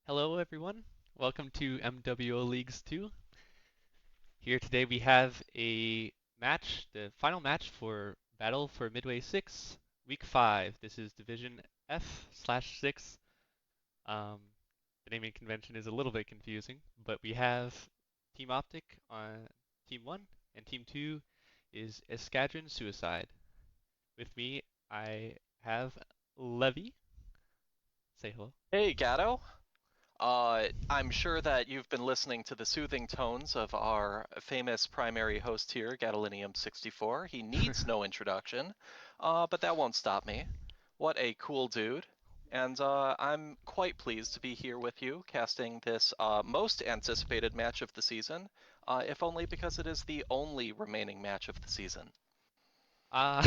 Hello, everyone. Welcome to MWO Leagues 2. Here today we have a match, the final match for Battle for Midway 6, Week 5. This is Division F/6. Um, the naming convention is a little bit confusing, but we have Team Optic on Team 1, and Team 2 is Escadron Suicide. With me, I have Levy. Say hello. Hey, Gatto. I'm sure that you've been listening to the soothing tones of our famous primary host here, Gadolinium64. He needs no introduction, but that won't stop me. What a cool dude. And I'm quite pleased to be here with you, casting this most anticipated match of the season, if only because it is the only remaining match of the season. Uh,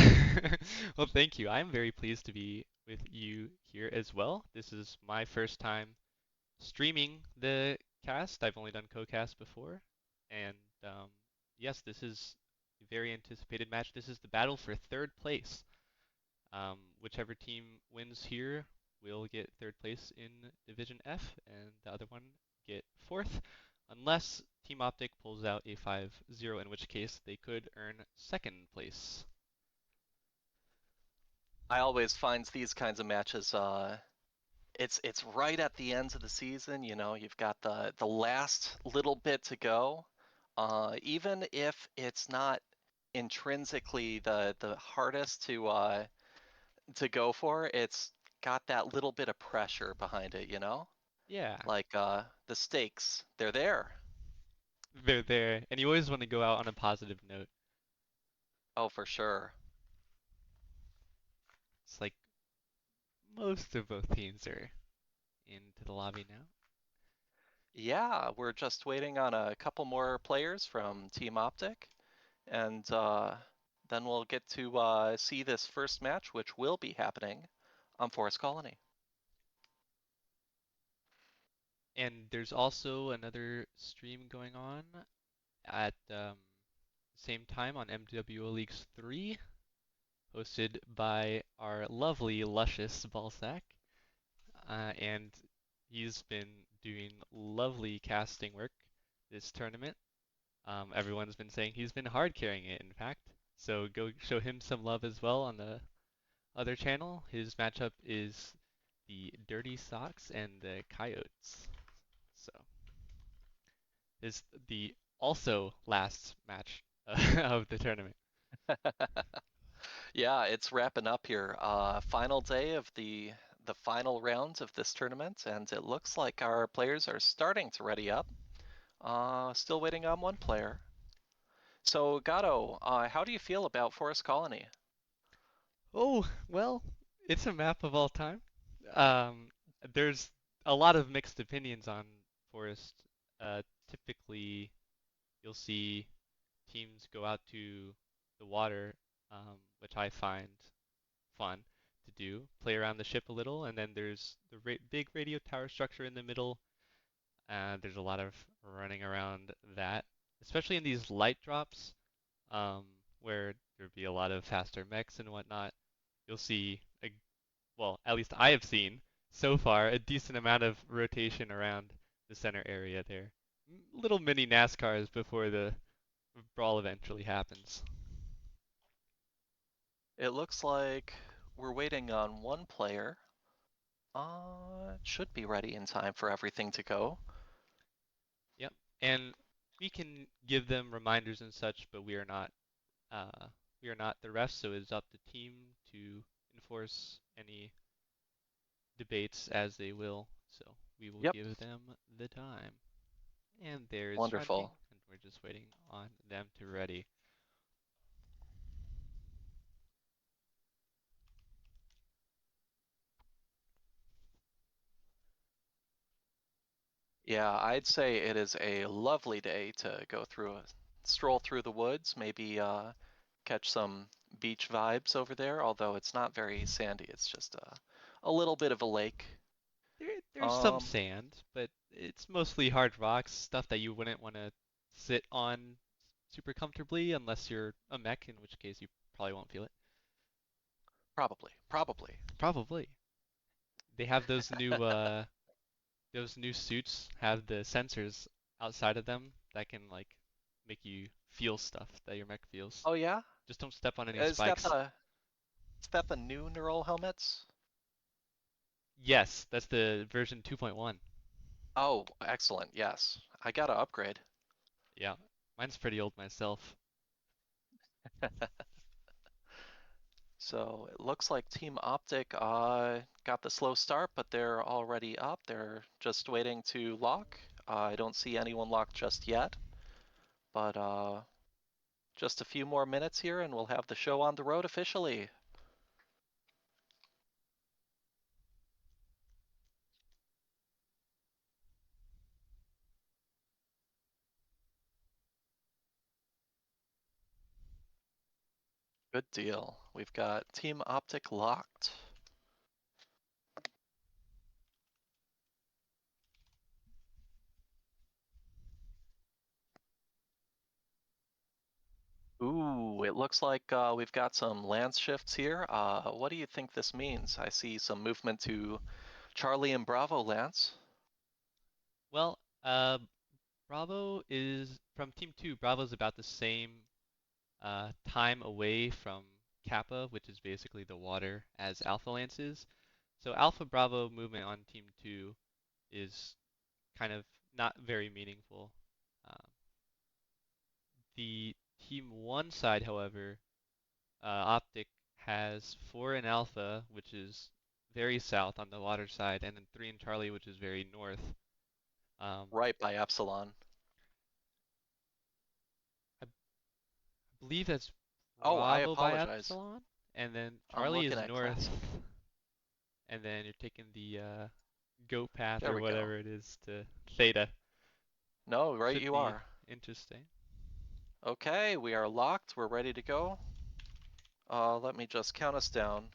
well, thank you. I'm very pleased to be with you here as well. This is my first time streaming the cast. I've only done co-cast before. And um, yes, this is a very anticipated match. This is the battle for third place. Whichever team wins here will get third place in Division F, and the other one get fourth, unless Team Optic pulls out a 5-0, in which case they could earn second place. I always find these kinds of matches it's right at the ends of the season, you've got the last little bit to go. Even if it's not intrinsically the hardest to go for, it's got that little bit of pressure behind it. Yeah, Like the stakes, they're there. they're there, and you always want to go out on a positive note. Oh, for sure. It's like most of both teams are into the lobby now. Yeah, we're just waiting on a couple more players from Team Optic, and then we'll get to see this first match, which will be happening on Forest Colony. And there's also another stream going on at same time on MWO Leagues 3, hosted by our lovely, luscious Balsac. And he's been doing lovely casting work this tournament. Everyone's been saying he's been hard carrying it, in fact. So go show him some love as well on the other channel. His matchup is the Dirty Socks and the Coyotes. So is the also last match of the tournament. Yeah, it's wrapping up here. Final day of the final round of this tournament, and it looks like our players are starting to ready up. Still waiting on one player. So, Gato, how do you feel about Forest Colony? Oh, well, it's a map of all time. Um, there's a lot of mixed opinions on Forest. Typically, you'll see teams go out to the water, which I find fun to do, play around the ship a little, and then there's the big radio tower structure in the middle. There's a lot of running around that, especially in these light drops, um, where there'd be a lot of faster mechs and whatnot. You'll see, well, at least I have seen so far, a decent amount of rotation around the center area there. Little mini NASCARs before the brawl eventually happens. It looks like we're waiting on one player. It should be ready in time for everything to go. Yep. And we can give them reminders and such, but uh, we are not the refs, so it is up to team to enforce any debates as they will. So we will Yep, give them the time. And there's Shanti, wonderful. and we're just waiting on them to ready. Yeah, I'd say it is a lovely day to go through a stroll through the woods, maybe catch some beach vibes over there, although it's not very sandy. It's just a little bit of a lake. There's some Um, sand, but it's mostly hard rocks, stuff that you wouldn't want to sit on super comfortably unless you're a mech, in which case you probably won't feel it. probably, probably. Probably. They have those new those new suits have the sensors outside of them that can like make you feel stuff that your mech feels. Oh yeah? Just don't step on any Is that spikes. the is that the new neural helmets? Yes, that's the version 2.1. Oh, excellent. Yes. I gotta upgrade. Yeah, mine's pretty old myself. So it looks like Team Optic got the slow start, but they're already up. They're just waiting to lock. I don't see anyone locked just yet, but just a few more minutes here and we'll have the show on the road officially. Good deal. We've got Team Optic locked. Ooh, it looks like we've got some lance shifts here. What do you think this means? I see some movement to Charlie and Bravo Lance. Well, Bravo is from Team 2. Bravo's about the same time away from Kappa, which is basically the water, as Alpha Lance is. So Alpha Bravo movement on Team 2 is kind of not very meaningful. Um, the Team 1 side, however, Optic has 4 in Alpha, which is very south on the water side, and then 3 in Charlie, which is very north. Um, Right by Epsilon. I believe that's Oh, I Bravo by apologize. Epsilon, and then I'm Charlie looking is at north, classic. and then you're taking the goat path There or we go. whatever it is to Theta. No, right Should you be are. interesting. Okay, we are locked. We're ready to go. Let me just count us down.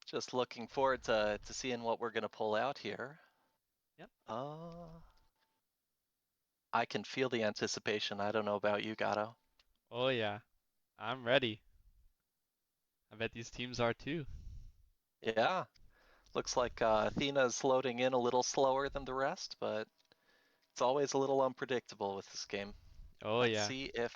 Just looking forward to seeing what we're gonna pull out here. Yep. Uh, I can feel the anticipation. I don't know about you, Gato. Oh yeah, I'm ready. I bet these teams are too. Yeah, looks like Athena's loading in a little slower than the rest, but it's always a little unpredictable with this game. Oh Let's yeah. see if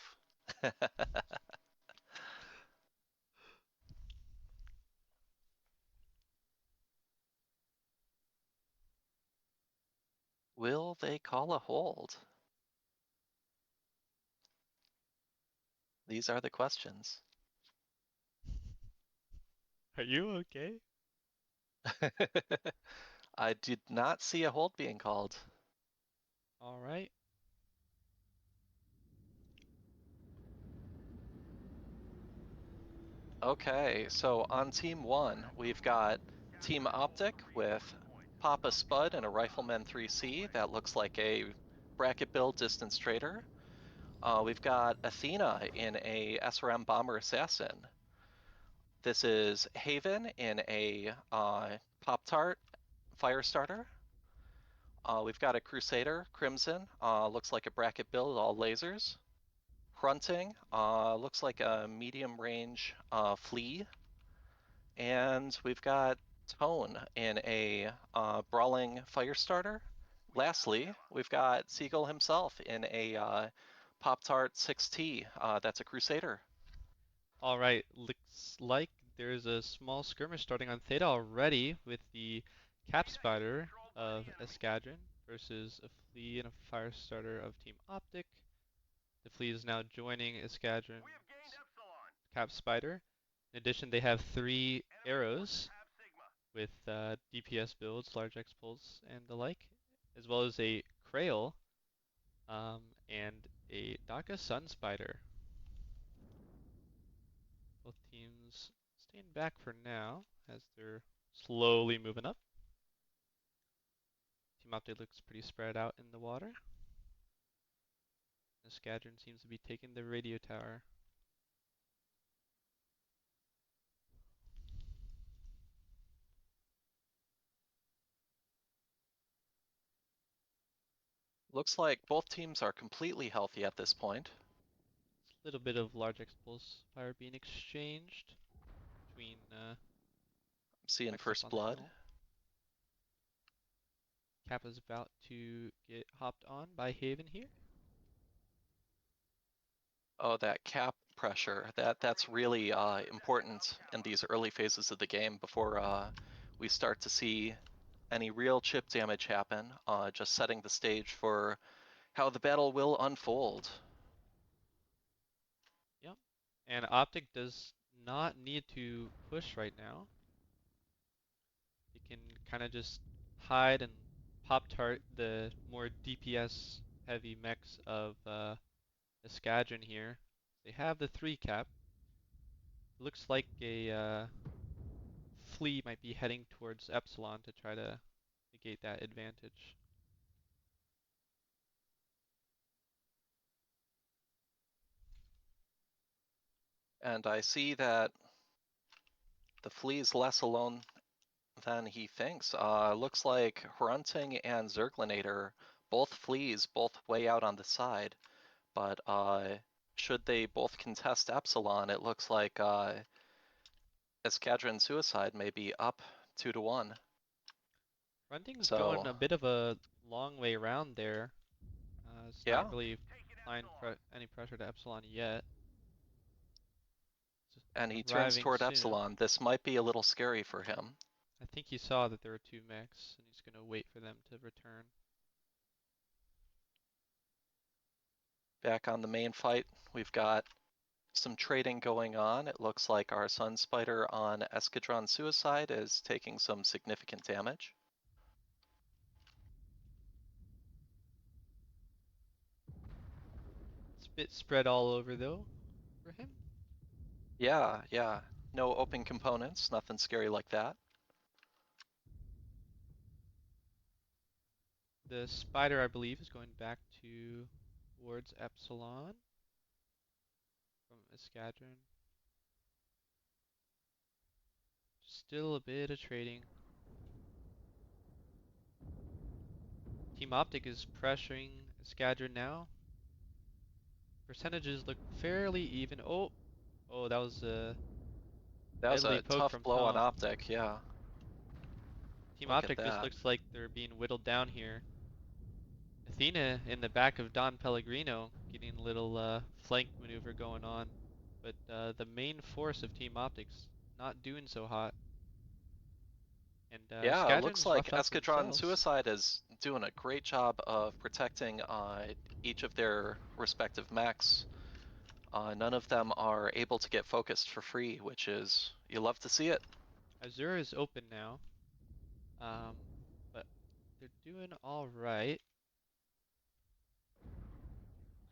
will they call a hold? These are the questions. Are you okay? I did not see a hold being called. All right. Okay, so on team one, we've got Team Optic with Papa Spud and a Rifleman 3C. That looks like a bracket build distance trader. We've got Athena in a SRM Bomber Assassin. This is Haven in a Pop Tart Firestarter. We've got a Crusader Crimson. Looks like a bracket build, all lasers. Grunting, looks like a medium range flea. And we've got Tone in a brawling Firestarter. lastly, we've got Siegel himself in a Pop-Tart 6T. That's a Crusader. All right, looks like there's a small skirmish starting on Theta already with the Cap Spider of Escadron versus a Flea and a Fire Starter of Team Optic. The Flea is now joining Escadron's Cap Spider. In addition, they have three arrows with DPS builds, large X pulls, and the like, as well as a Krail and a Daka Sun Spider. Both teams staying back for now as they're slowly moving up. Team Optic looks pretty spread out in the water. The Escadron seems to be taking the radio tower. Looks like both teams are completely healthy at this point. A little bit of large expulse fire being exchanged between I'm seeing mechs up first on the blood. hill. Cap is about to get hopped on by Haven here. Oh, that cap pressure. That's really important in these early phases of the game before we start to see any real chip damage happen. Just setting the stage for how the battle will unfold. Yep. And Optic does not need to push right now. They can kind of just hide and pop tart the more DPS heavy mechs of Escadron here. They have the 3 cap. Looks like a Flea might be heading towards Epsilon to try to negate that advantage. And I see that the Flea's less alone than he thinks. Looks like Hrunting and Zerglinator, both Fleas, both way out on the side. But should they both contest Epsilon, it looks like Escadron Suicide may be up 2-1. Fronting's going So a bit of a long way around there. It's not yeah, really applying any pressure to Epsilon yet. It's and he turns arriving toward soon. Epsilon. This might be a little scary for him. I think he saw that there were 2 mechs, and he's going to wait for them to return. Back on the main fight, we've got some trading going on. It looks like our Sun Spider on Escadron Suicide is taking some significant damage. It's a bit spread all over though for him. Yeah. No open components, nothing scary like that. The spider, I believe, is going back towards Epsilon from Escadron. Still a bit of trading. Team Optic is pressuring Escadron now. Percentages look fairly even. Oh, that was a That was deadly a poke tough from blow on Tom. Optic, yeah. Team Look at Optic just that. looks like they're being whittled down here. Athena in the back of Don Pellegrino getting a little flank maneuver going on. But the main force of Team Optics not doing so hot. And Yeah, it looks Escadron's like left out for Escadron themselves. Suicide is doing a great job of protecting each of their respective mechs. None of them are able to get focused for free, which is, you love to see it. Azure is open now. Um, but they're doing all right.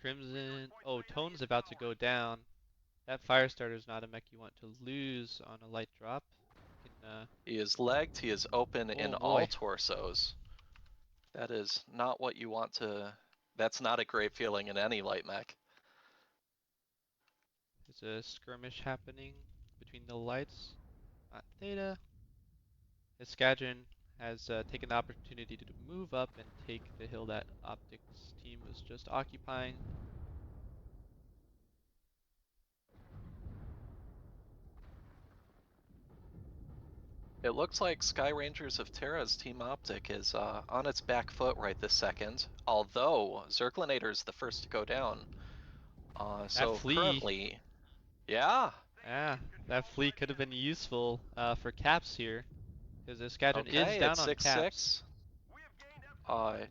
Crimson. Oh, Tone's about to go down. That Firestarter is not a mech you want to lose on a light drop. You can, He is legged, he is open in oh all boy, torsos. That is not what you want to, that's not a great feeling in any light mech. there's a skirmish happening between the lights at Theta. Escadron has taken the opportunity to move up and take the hill that Optics team was just occupying. It looks like Sky Rangers of Terra's Team Optic is on its back foot right this second, although Zerglinator's the first to go down. That So flea, currently, yeah, yeah, that flea could have been useful for caps here, because Escadron is okay, down it's on caps. 6-6. Uh,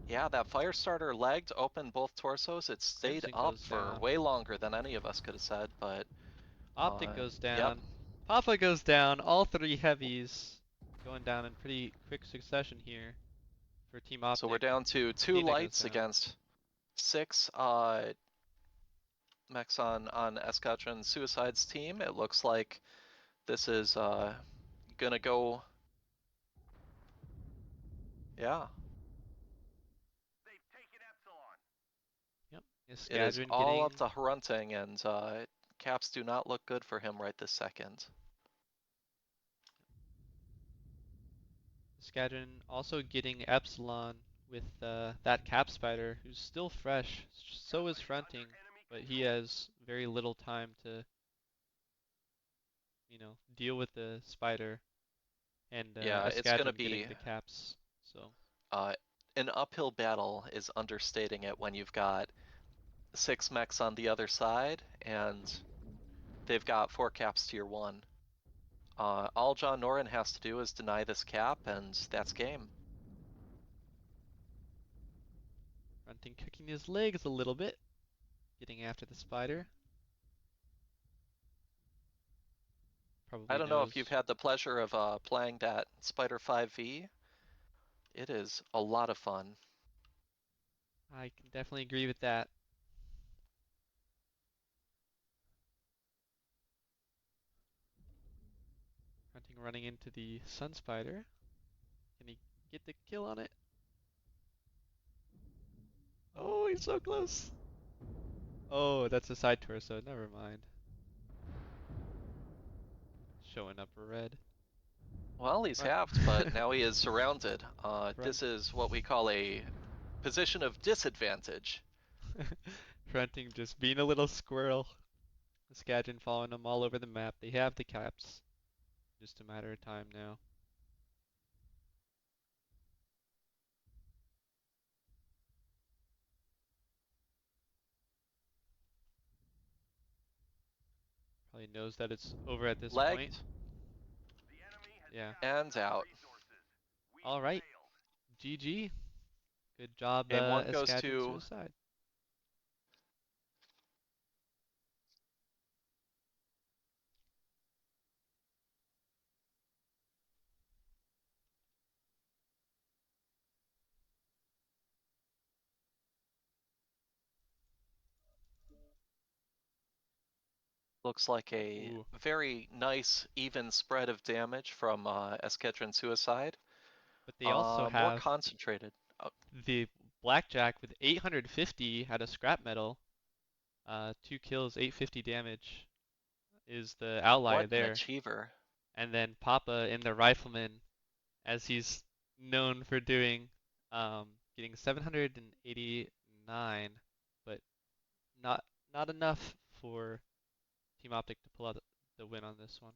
yeah, that Firestarter legged open both torsos. It stayed Crimson up goes for down. way longer than any of us could have said, but Optic goes yep. down. Papa goes down. All three heavies going down in pretty quick succession here for Team So we're Optic. down to two Dana goes lights down. against six mechs on Escadron Suicide's team. It looks like this is gonna go, yeah. Yep. It is Escadron all up getting to Hrunting, and caps do not look good for him right this second. Escadron also getting Epsilon with that cap spider who's still fresh. So is fronting, but he has very little time to, deal with the spider and Yeah, it's gonna Escadron getting be the caps. So uh, an uphill battle is understating it when you've got six mechs on the other side, and they've got four caps to your one. All John Norin has to do is deny this cap, and that's game. fronting cooking his legs a little bit, getting after the spider. I Probably don't know if you've knows. had the pleasure of playing that Spider 5V. It is a lot of fun. I can definitely agree with that. Fronting running into the sun spider. Can he get the kill on it? Oh, he's so close. Oh, that's a side torso. Never mind. Showing up red. Well, he's Front. halved, but now he is surrounded. Front. This is what we call a position of disadvantage. Fronting just being a little squirrel. Escadron following them all over the map. They have the caps. Just a matter of time now. Probably knows that it's over at this point. Legged Yeah. and out. All right. GG. Good job, Game one goes Escadron to Suicide. looks like a Ooh. very nice even spread of damage from Escadron Suicide. But they also More have concentrated. the Blackjack with 850 out of scrap metal. 2 kills, 850 damage is the outlier What an there. achiever. And then Papa in the Rifleman, as he's known for doing, getting 789, but not not enough for Team Optic to pull out the win on this one.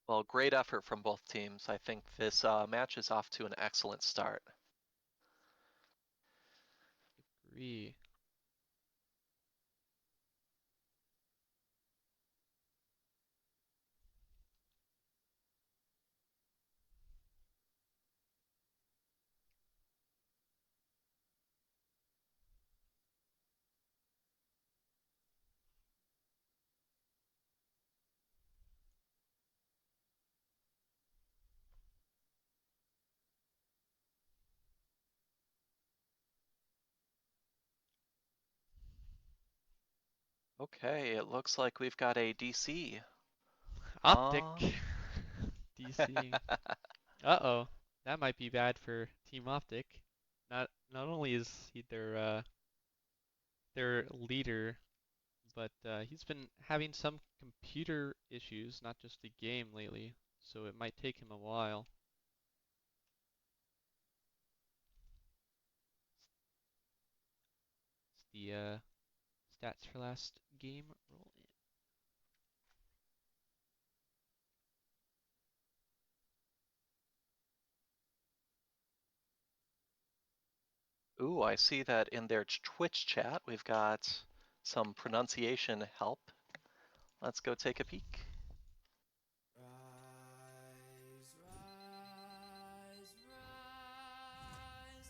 Well, great effort from both teams. I think this match is off to an excellent start. Agree. Okay, it looks like we've got a DC. Optic Uh, DC. Uh-oh. That might be bad for Team Optic. Not only is he their leader, but he's been having some computer issues, not just the game lately, so it might take him a while. It's the stats for last game roll in. Ooh, I see that in their Twitch chat we've got some pronunciation help. Let's go take a peek. Rise, rise, rise.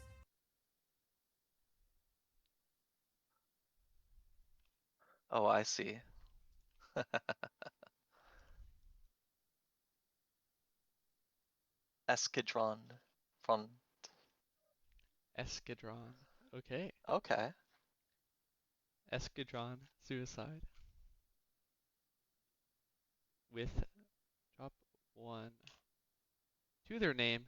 Oh, I see. Escadron. Fun. Escadron. Okay. Okay. Escadron suicide with drop one to their name.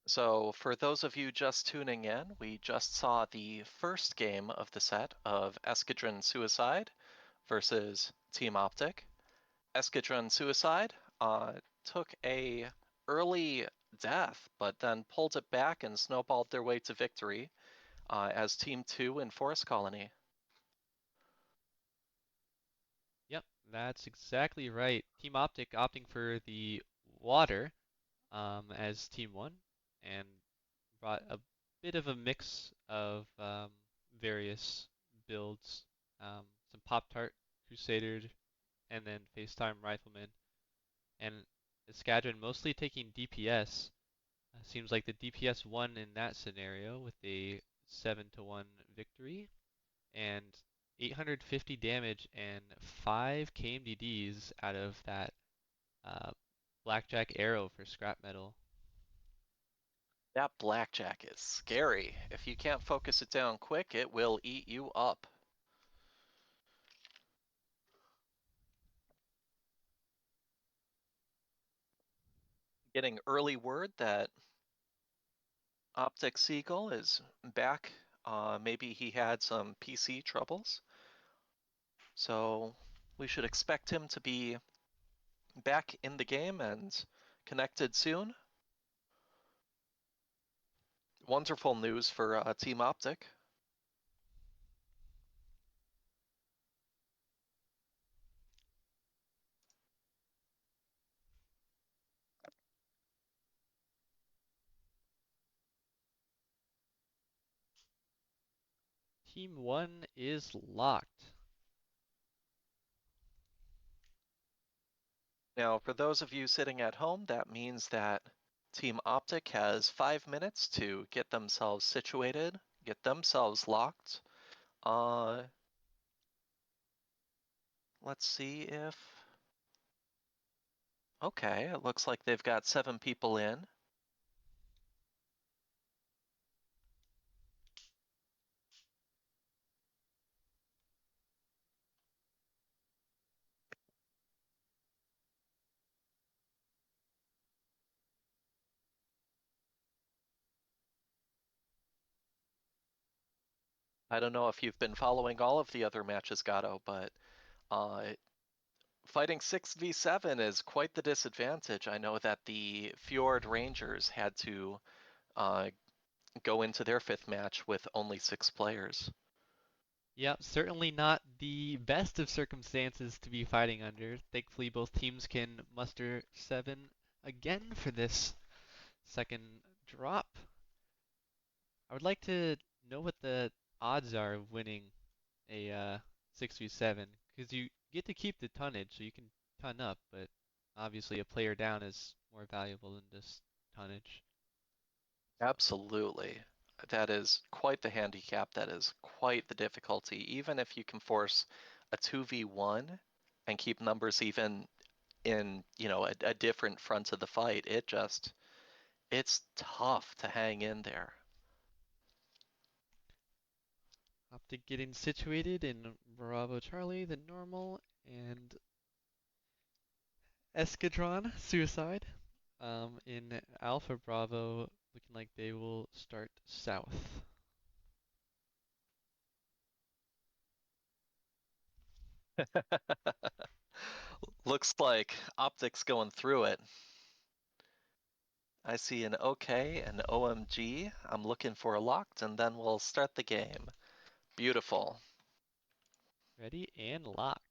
So, for those of you just tuning in, we just saw the first game of the set of Escadron Suicide versus Team Optic. Escadron Suicide took a early death, but then pulled it back and snowballed their way to victory as Team 2 in Forest Colony. Yep, that's exactly right. Team Optic opting for the water as Team 1 and brought a bit of a mix of various builds. Some Pop-Tart, Crusader, and then FaceTime Rifleman. And Escadron mostly taking DPS. Seems like the DPS won in that scenario with a 7-1 victory and 850 damage and 5 KMDDs out of that uh, Blackjack arrow for scrap metal. That blackjack is scary. If you can't focus it down quick, it will eat you up. Getting early word that Optic Seagull is back. Maybe he had some PC troubles. So we should expect him to be back in the game and connected soon. Wonderful news for Team Optic. Team 1 is locked. Now, for those of you sitting at home, that means that Team Optic has 5 minutes to get themselves situated, get themselves locked. Uh, let's see if... Okay, it looks like they've got 7 people in. I don't know if you've been following all of the other matches, Gato, but uh, fighting 6v7 is quite the disadvantage. I know that the Fjord Rangers had to uh, go into their 5th match with only 6 players. Yep, certainly not the best of circumstances to be fighting under. Thankfully, both teams can muster 7 again for this second drop. I would like to know what the odds are of winning a 6v7 because you get to keep the tonnage, so you can ton up, but obviously a player down is more valuable than just tonnage. Absolutely. That is quite the handicap. That is quite the difficulty. Even if you can force a 2v1 and keep numbers even in, a different front of the fight, it's tough to hang in there. Optic getting situated in Bravo Charlie, the normal, and Escadron, suicide. In Alpha Bravo, looking like they will start south. Looks like Optic's going through it. I see an OK, an OMG. I'm looking for a locked, and then we'll start the game. Beautiful. Ready and locked.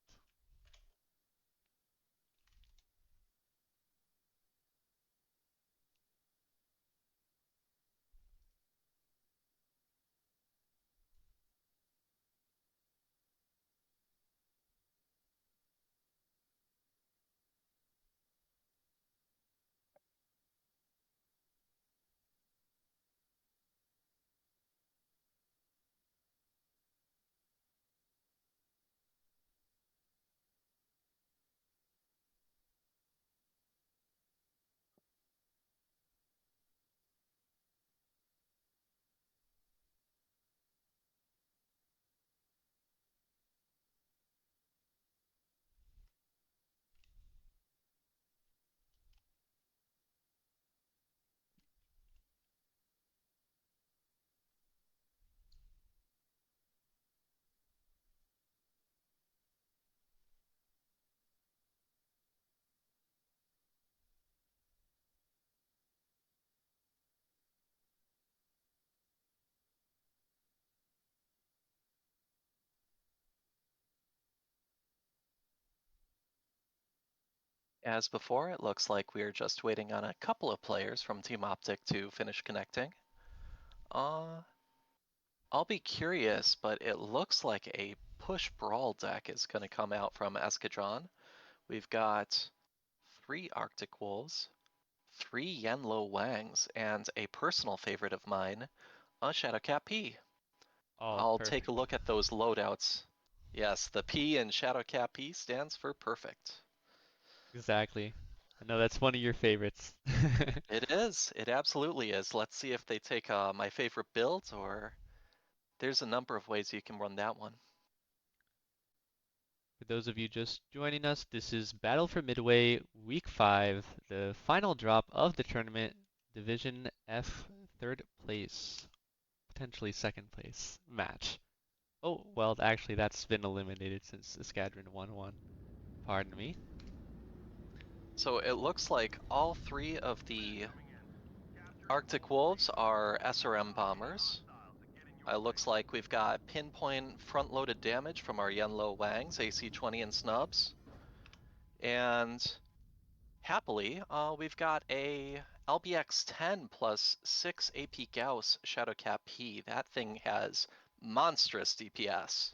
As before, it looks like we're just waiting on a couple of players from Team Optic to finish connecting. Uh, I'll be curious, but it looks like a push brawl deck is going to come out from Escadron. We've got 3 Arctic Wolves, 3 Yenlo Wangs, and a personal favorite of mine, a Shadowcat P. Oh, I'll take a perfect. look at those loadouts. Yes, the P in Shadowcat P stands for perfect. Exactly. I know that's one of your favorites. It is. It absolutely is. Let's see if they take my favorite build, or there's a number of ways you can run that one. For those of you just joining us, this is Battle for Midway, Week 5, the final drop of the tournament, Division F, third place, potentially second place match. Oh, well, actually, that's been eliminated since Escadron won one. Pardon me. So it looks like all 3 of the Arctic Wolves are SRM bombers. It looks like we've got pinpoint front-loaded damage from our Yenlo Wangs, AC-20 and snubs. And happily, we've got a LBX-10 plus 6 AP Gauss Shadowcat P. That thing has monstrous DPS.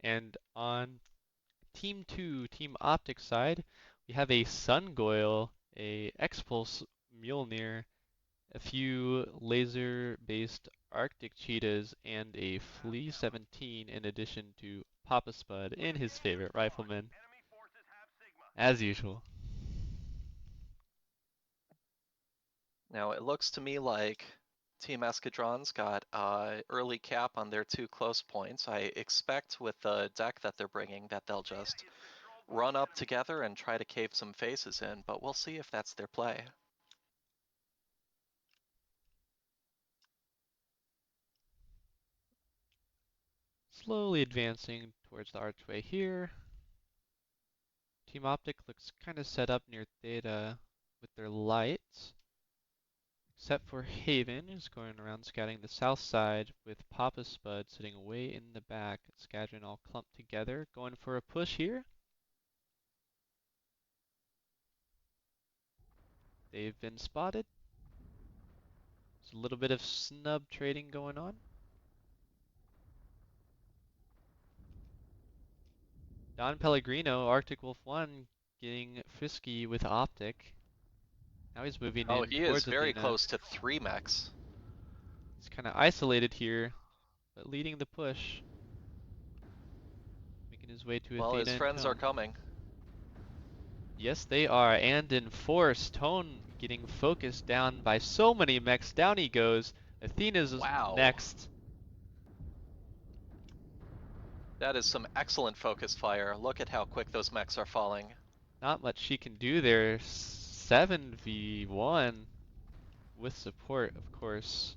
And on Team 2, Team Optic side, we have a Sungoyle, a X-Pulse Mjolnir, a few laser-based Arctic cheetahs, and a Flea 17 in addition to Papa Spud and his favorite rifleman, as usual. Now, it looks to me like Team Escadron's got early cap on their 2 close points. I expect with the deck that they're bringing that they'll just run up together and try to cave some faces in, but we'll see if that's their play. Slowly advancing towards the archway here. Team Optic looks kind of set up near Theta with their lights. Except for Haven, who's going around scouting the south side with Papa Spud sitting way in the back. Escadron all clumped together, going for a push here. They've been spotted. There's a little bit of snub trading going on. Don Pellegrino, Arctic Wolf 1, getting frisky with Optic. Now he's moving Oh, in he is towards very Athena. close to 3 mechs. He's kind of isolated here, but leading the push. Making his way to Well, Athena his and friends are Tone. coming. Yes, they are, and in force. Tone getting focused down by so many mechs. Down he goes. Athena's Wow. next. That is some excellent focus fire. Look at how quick those mechs are falling. Not much she can do there. 7v1 with support, of course,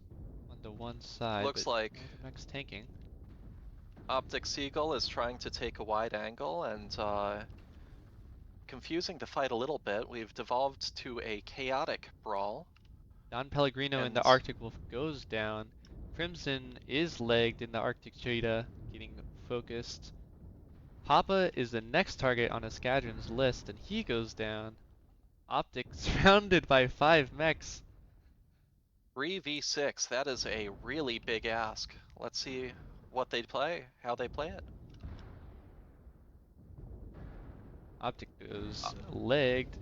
on the one side, Looks but like no other mechs tanking. Optic Seagull is trying to take a wide angle and confusing the fight a little bit. We've devolved to a chaotic brawl. Don Pellegrino in the And Arctic Wolf goes down. Crimson is legged in the Arctic Cheetah, getting focused. Papa is the next target on Escadron's list, and he goes down. Optic surrounded by 5 mechs. 3v6, that is a really big ask. Let's see what they play, how they play it. Optic goes legged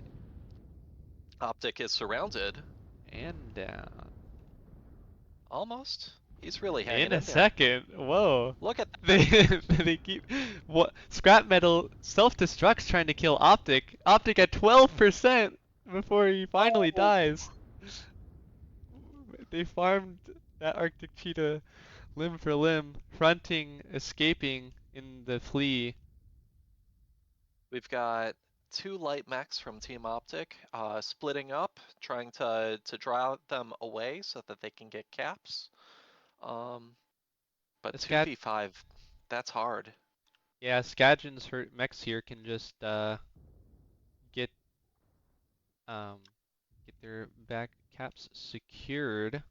Optic is surrounded. and down. Almost. He's really In hanging a in there. second. Whoa. Look at They that. they keep what scrap metal self-destructs trying to kill Optic. Optic at 12% before he finally Oh! dies. They farmed that Arctic cheetah limb for limb, fronting, escaping in the flee. We've got 2 light mechs from Team Optic splitting up, trying to draw them away so that they can get caps. But Escad 2v5, that's hard. yeah, Skadron's hurt mechs here can just get um get their back caps secured.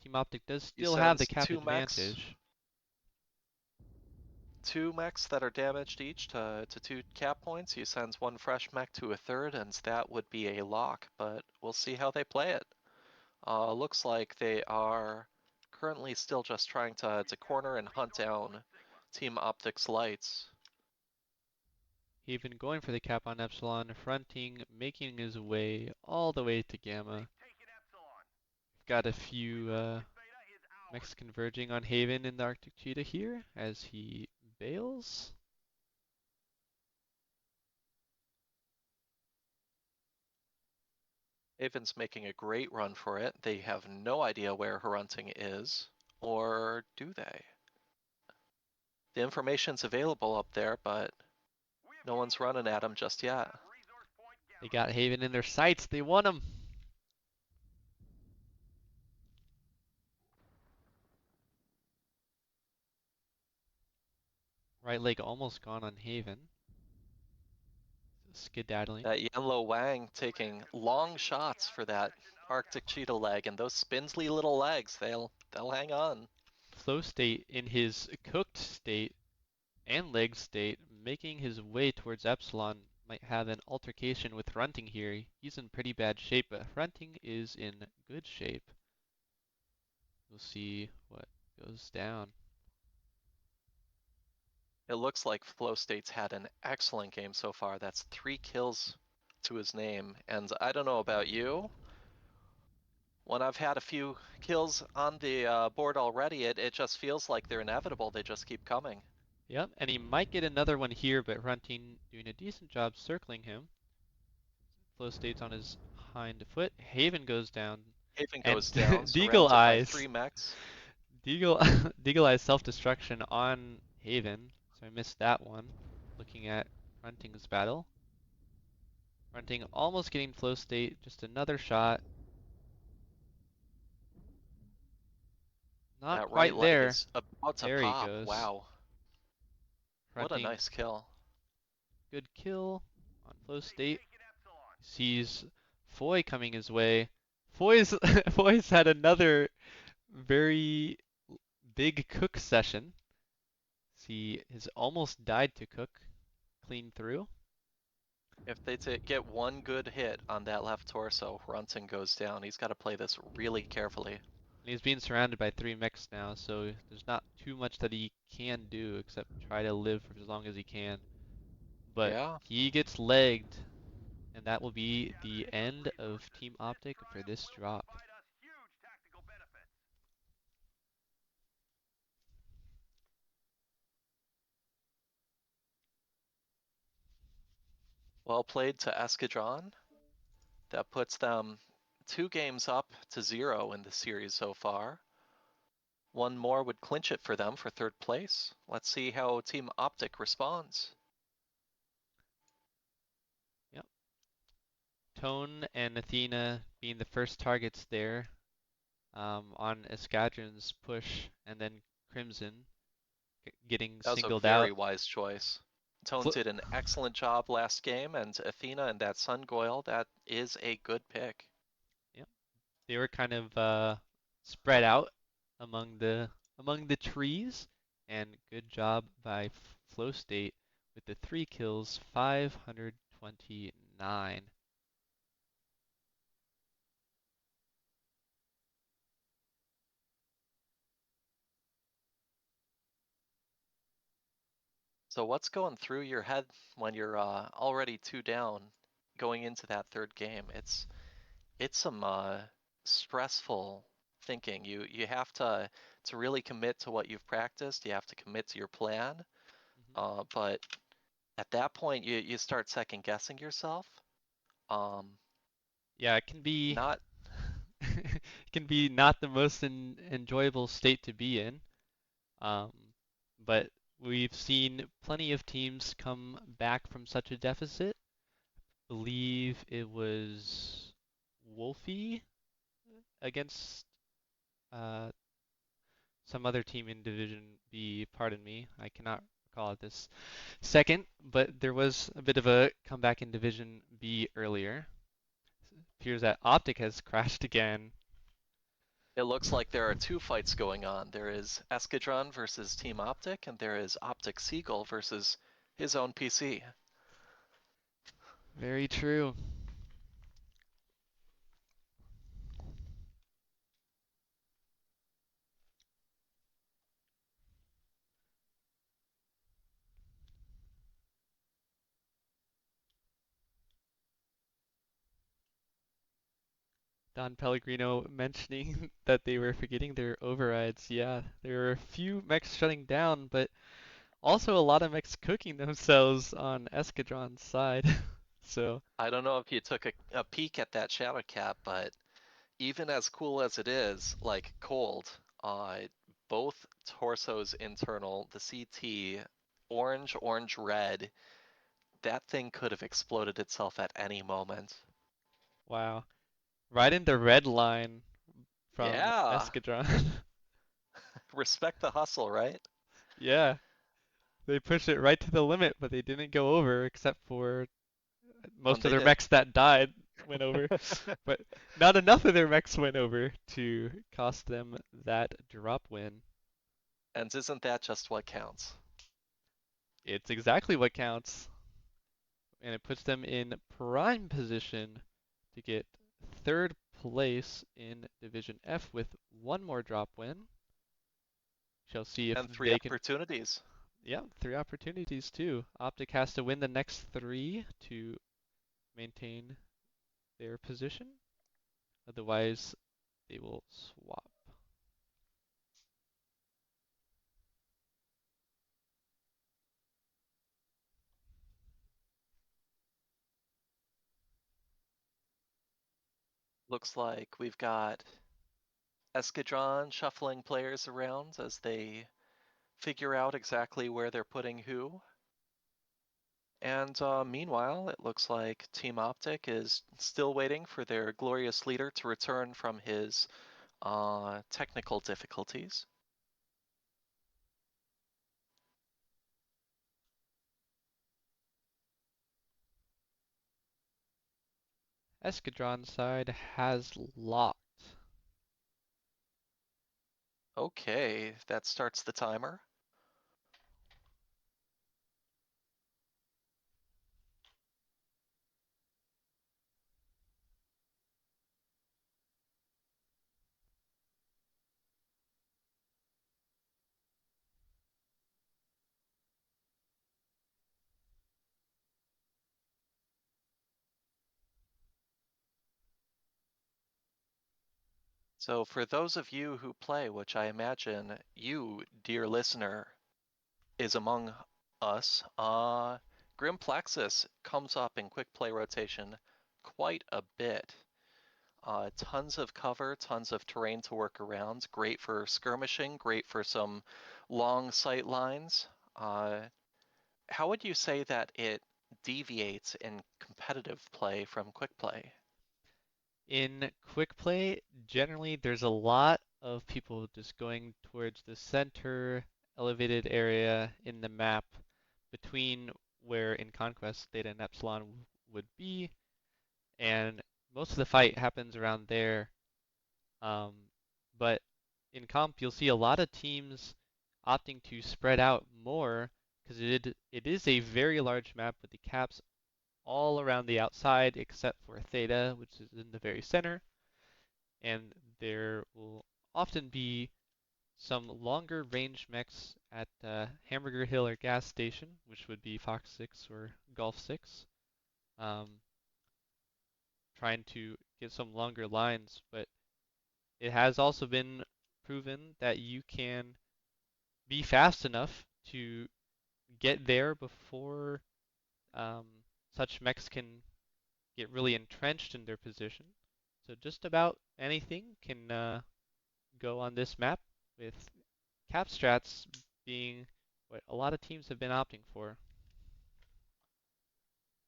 Team Optic does He still have the sends cap advantage. 2 mechs that are damaged each to 2 cap points. He sends 1 fresh mech to a third, and that would be a lock, but we'll see how they play it. Looks like they are currently still just trying to corner and hunt down Team Optic's lights. Haven going for the cap on Epsilon, fronting, making his way all the way to Gamma. Got a few mechs converging on Haven in the Arctic Cheetah here as he bails. Haven's making a great run for it. They have no idea where Harunting is, or do they? The information's available up there, but no one's running at him just yet. They got Haven in their sights. They won him. Right leg almost gone on Haven. Skedaddling. That Yanlo Wang taking long shots for that Arctic Cheetah leg, and those spindly little legs, they'll hang on. Flow state in his cooked state and leg state, making his way towards Epsilon. Might have an altercation with Runting here. He's in pretty bad shape, but Runting is in good shape. We'll see what goes down. It looks like Flow State's had an excellent game so far. That's 3 kills to his name, and I don't know about you. When I've had a few kills on the board already, it just feels like they're inevitable. They just keep coming. Yep, and he might get another one here, but Runting doing a decent job circling him. Flow states on his hind foot. Haven goes down, Haven and goes down, Deagle surrounded by Eyes. 3 mechs. Deagle, Deagle Eyes self-destruction on Haven, so I missed that one. Looking at Runting's battle. Runting almost getting flow state, just another shot. Not That right quite leg there. is about to There he pop. goes. Wow. What a Runting, nice kill. good kill on flow state. Sees Foy coming his way. Foy's Foy's had another very big cook session. He has almost died to cook clean through. If they get one good hit on that left torso, Runton goes down. He's got to play this really carefully. And he's being surrounded by three mechs now, so there's not too much that he can do except try to live for as long as he can. But Yeah. he gets legged, and that will be the end of Team Optic for this drop. Well played to Escadron. That puts them 2 games up to 0 in the series so far. One more would clinch it for them for 3rd place. Let's see how Team Optic responds. Yep. Tone and Athena being the first targets there on Escadron's push, and then Crimson getting That was a singled very out. wise choice. Tone Fl did an excellent job last game, and Athena and that Sun Goyle, that is a good pick. Yep. They were kind of spread out among the trees, and good job by Flow State with the 3 kills, 529. So what's going through your head when you're already 2 down going into that 3rd game? It's some stressful thinking. You have to really commit to what you've practiced. You have to commit to your plan. Mhm. But at that point, you start second guessing yourself. Um, Yeah, it can be not it can be not the most enjoyable state to be in. Um, but we've seen plenty of teams come back from such a deficit. Believe it was Wolfie against uh, some other team in Division B. Pardon me, I cannot recall it this second, but there was a bit of a comeback in Division B earlier. It appears that Optic has crashed again. It looks like there are 2 fights going on. There is Escadron versus Team Optic, and there is Optic Seagull versus his own PC. Very true. Don Pellegrino mentioning that they were forgetting their overrides. Yeah, there were a few mechs shutting down, but also a lot of mechs cooking themselves on Escadron's side. So, I don't know if you took a peek at that shadow cap, but even as cool as it is, like cold, both torsos internal, the CT, orange, red, that thing could have exploded itself at any moment. wow. Right in the red line from Yeah, Escadron. respect the hustle, right? Yeah, they pushed it right to the limit, but they didn't go over except for most of They their did. mechs that died went over. But not enough of their mechs went over to cost them that drop win. And isn't that just what counts? It's exactly what counts, and it puts them in prime position to get third place in Division F with one more drop win. Shall see if And three they can. opportunities. Yeah, 3 opportunities too. Optic has to win the next 3 to maintain their position. Otherwise, they will swap. Looks like we've got Escadron shuffling players around as they figure out exactly where they're putting who. And meanwhile, it looks like Team Optic is still waiting for their glorious leader to return from his technical difficulties. Escadron side has locked. Okay, that starts the timer. So for those of you who play, which I imagine you, dear listener, is among us, Grim Plexus comes up in quick play rotation quite a bit. Tons of cover, tons of terrain to work around. Great for skirmishing, great for some long sight lines. How would you say that it deviates in competitive play from quick play? In quick play, generally there's a lot of people just going towards the center elevated area in the map between where in Conquest Theta and Epsilon would be, and most of the fight happens around there. Um, but in comp, you'll see a lot of teams opting to spread out more because it is a very large map with the caps all around the outside except for Theta, which is in the very center, and there will often be some longer range mechs at Hamburger Hill or Gas Station, which would be Fox 6 or Golf 6, um, trying to get some longer lines. But it has also been proven that you can be fast enough to get there before um, such mechs can get really entrenched in their position. So just about anything can go on this map, with cap strats being what a lot of teams have been opting for.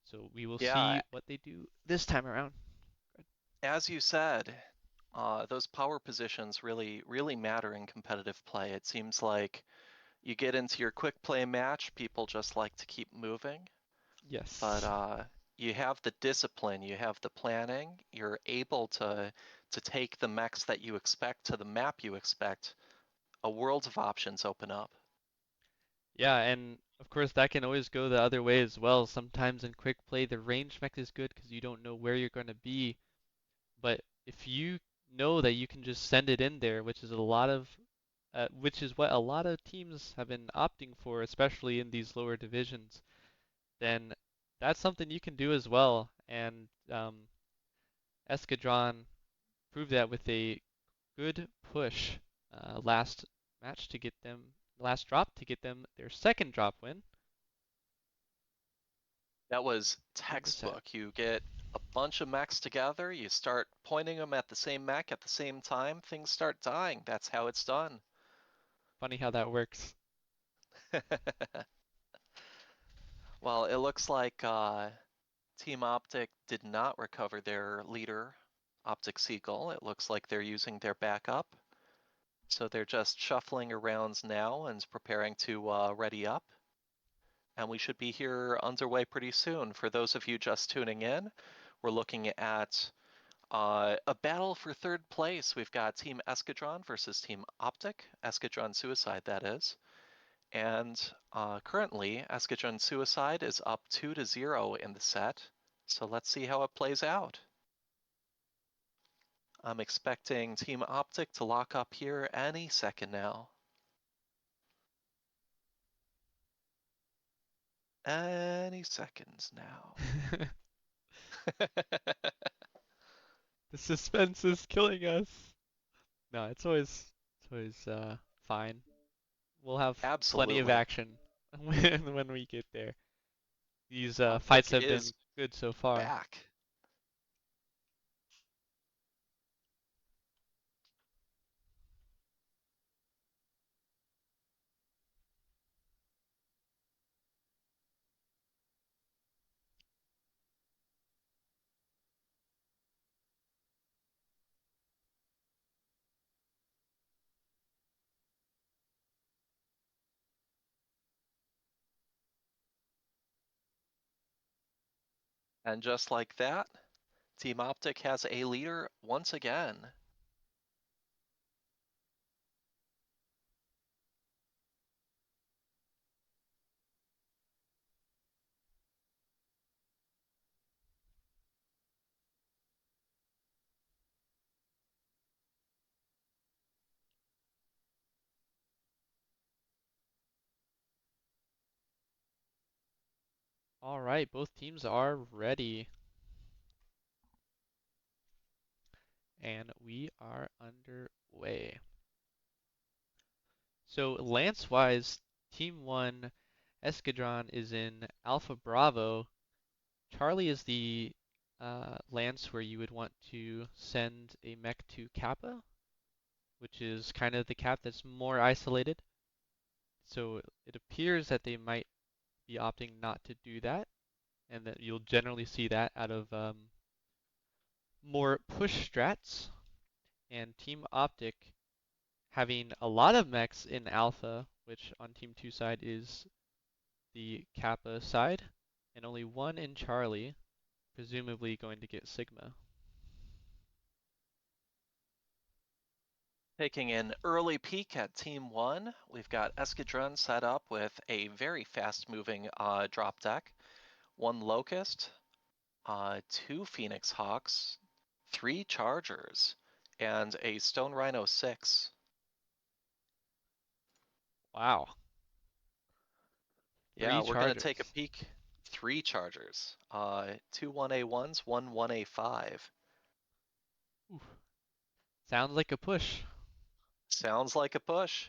So we will Yeah, see what they do this time around. as you said, those power positions really matter in competitive play. It seems like you get into your quick play match, people just like to keep moving, but Yes. you have the discipline, you have the planning, you're able to take the mechs that you expect to the map you expect. A world of options open up. Yeah, and of course that can always go the other way as well. Sometimes in quick play, the range mech is good because you don't know where you're going to be. But if you know that you can just send it in there, which is what a lot of teams have been opting for, especially in these lower divisions, then that's something you can do as well. And Escadron proved that with a good push last match to get them last drop to get them their second drop win That was in the set. textbook. You get a bunch of mechs together, you start pointing them at the same mech at the same time, things start dying. That's how it's done. Funny how that works. Well, it looks like Team Optic did not recover their leader, Optic Seagull. It looks like they're using their backup. So they're just shuffling around now and preparing to ready up. And we should be here underway pretty soon. For those of you just tuning in, we're looking at a battle for third place. We've got Team Escadron versus Team Optic, Escadron Suicide, that is. And currently, Escadron Suicide is up 2-0 in the set. So let's see how it plays out. I'm expecting Team Optic to lock up here any second now. Any seconds now. The suspense is killing us. No, it's always fine. We'll have plenty of Absolutely. action when we get there. These fights Optic have been is good so far. back. And just like that, Team Optic has a leader once again. All right, both teams are ready. and we are underway. So lance-wise, Team 1 Escadron is in Alpha Bravo. Charlie is the lance where you would want to send a mech to Kappa, which is kind of the cap that's more isolated. So it appears that they might be opting not to do that, and that you'll generally see that out of more push strats. And Team Optic having a lot of mechs in Alpha, which on Team 2 side is the Kappa side, and only one in Charlie, presumably going to get Sigma. Taking an early peek at Team 1, we've got Escadron set up with a very fast-moving drop deck. One Locust, 2 Phoenix Hawks, 3 Chargers, and a Stone Rhino 6. Wow, Yeah, three we're going to take a Chargers. peek. 3 Chargers, 2 1A1s, one 1A5. Ooh, sounds like a push. Sounds like a push.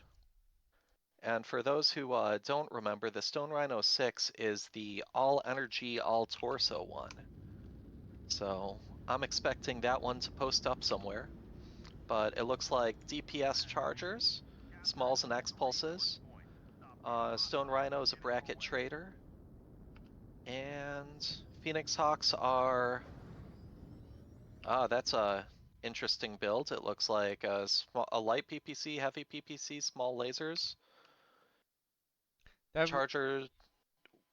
And for those who don't remember, the Stone Rhino 6 is the all energy, all torso one. So I'm expecting that one to post up somewhere. But it looks like DPS Chargers, Smalls and X-Pulses, Stone Rhino is a bracket trader, and Phoenix Hawks are... that's a interesting build. It looks like a light PPC, heavy PPC, small lasers. That Charger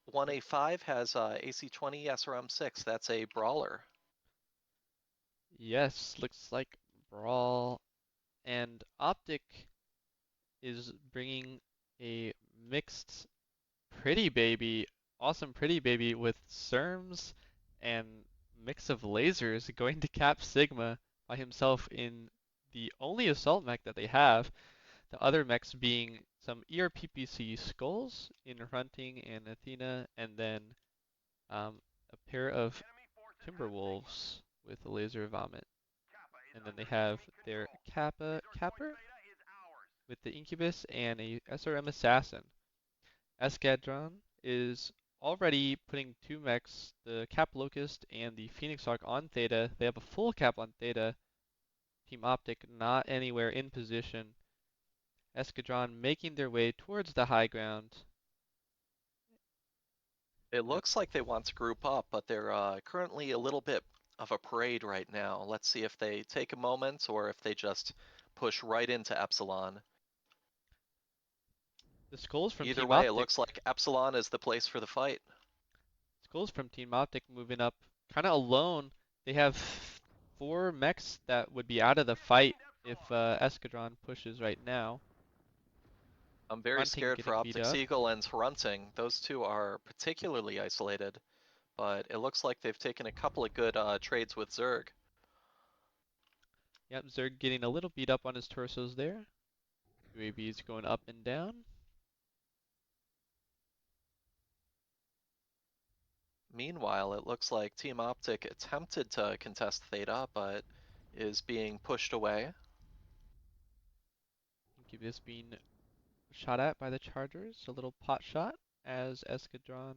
1A5 has AC20 SRM6. That's a brawler. yes, looks like Brawl, and Optic is bringing a mixed pretty baby, awesome pretty baby with Serms and mix of lasers going to cap Sigma by himself in the only assault mech that they have. The other mechs being some ERPPC skulls in Hunting and Athena, and then a pair of Timberwolves with a laser vomit. And then they have their Capper with the Incubus and a SRM Assassin. Escadron is already putting two mechs, the Cap Locust and the Phoenix Hawk on Theta. They have a full cap on Theta. Team Optic not anywhere in position. Escadron making their way towards the high ground. It Yep. looks like they want to group up, but they're currently a little bit of a parade right now. Let's see if they take a moment or if they just push right into Epsilon. The skulls from Either Team way, it Optic. looks like Epsilon is the place for the fight. Skulls from Team Optic moving up kind of alone. They have four mechs that would be out of the fight if Escadron pushes right now. I'm very Fronting scared for getting beat Optic up. Seagull and Hrunting. Those two are particularly isolated, but it looks like they've taken a couple of good trades with Zerg. Yep, Zerg getting a little beat up on his torsos there. UAVs going up and down. Meanwhile, it looks like Team Optic attempted to contest Theta, but is being pushed away. Incubus being shot at by the Chargers. A little pot shot as Escadron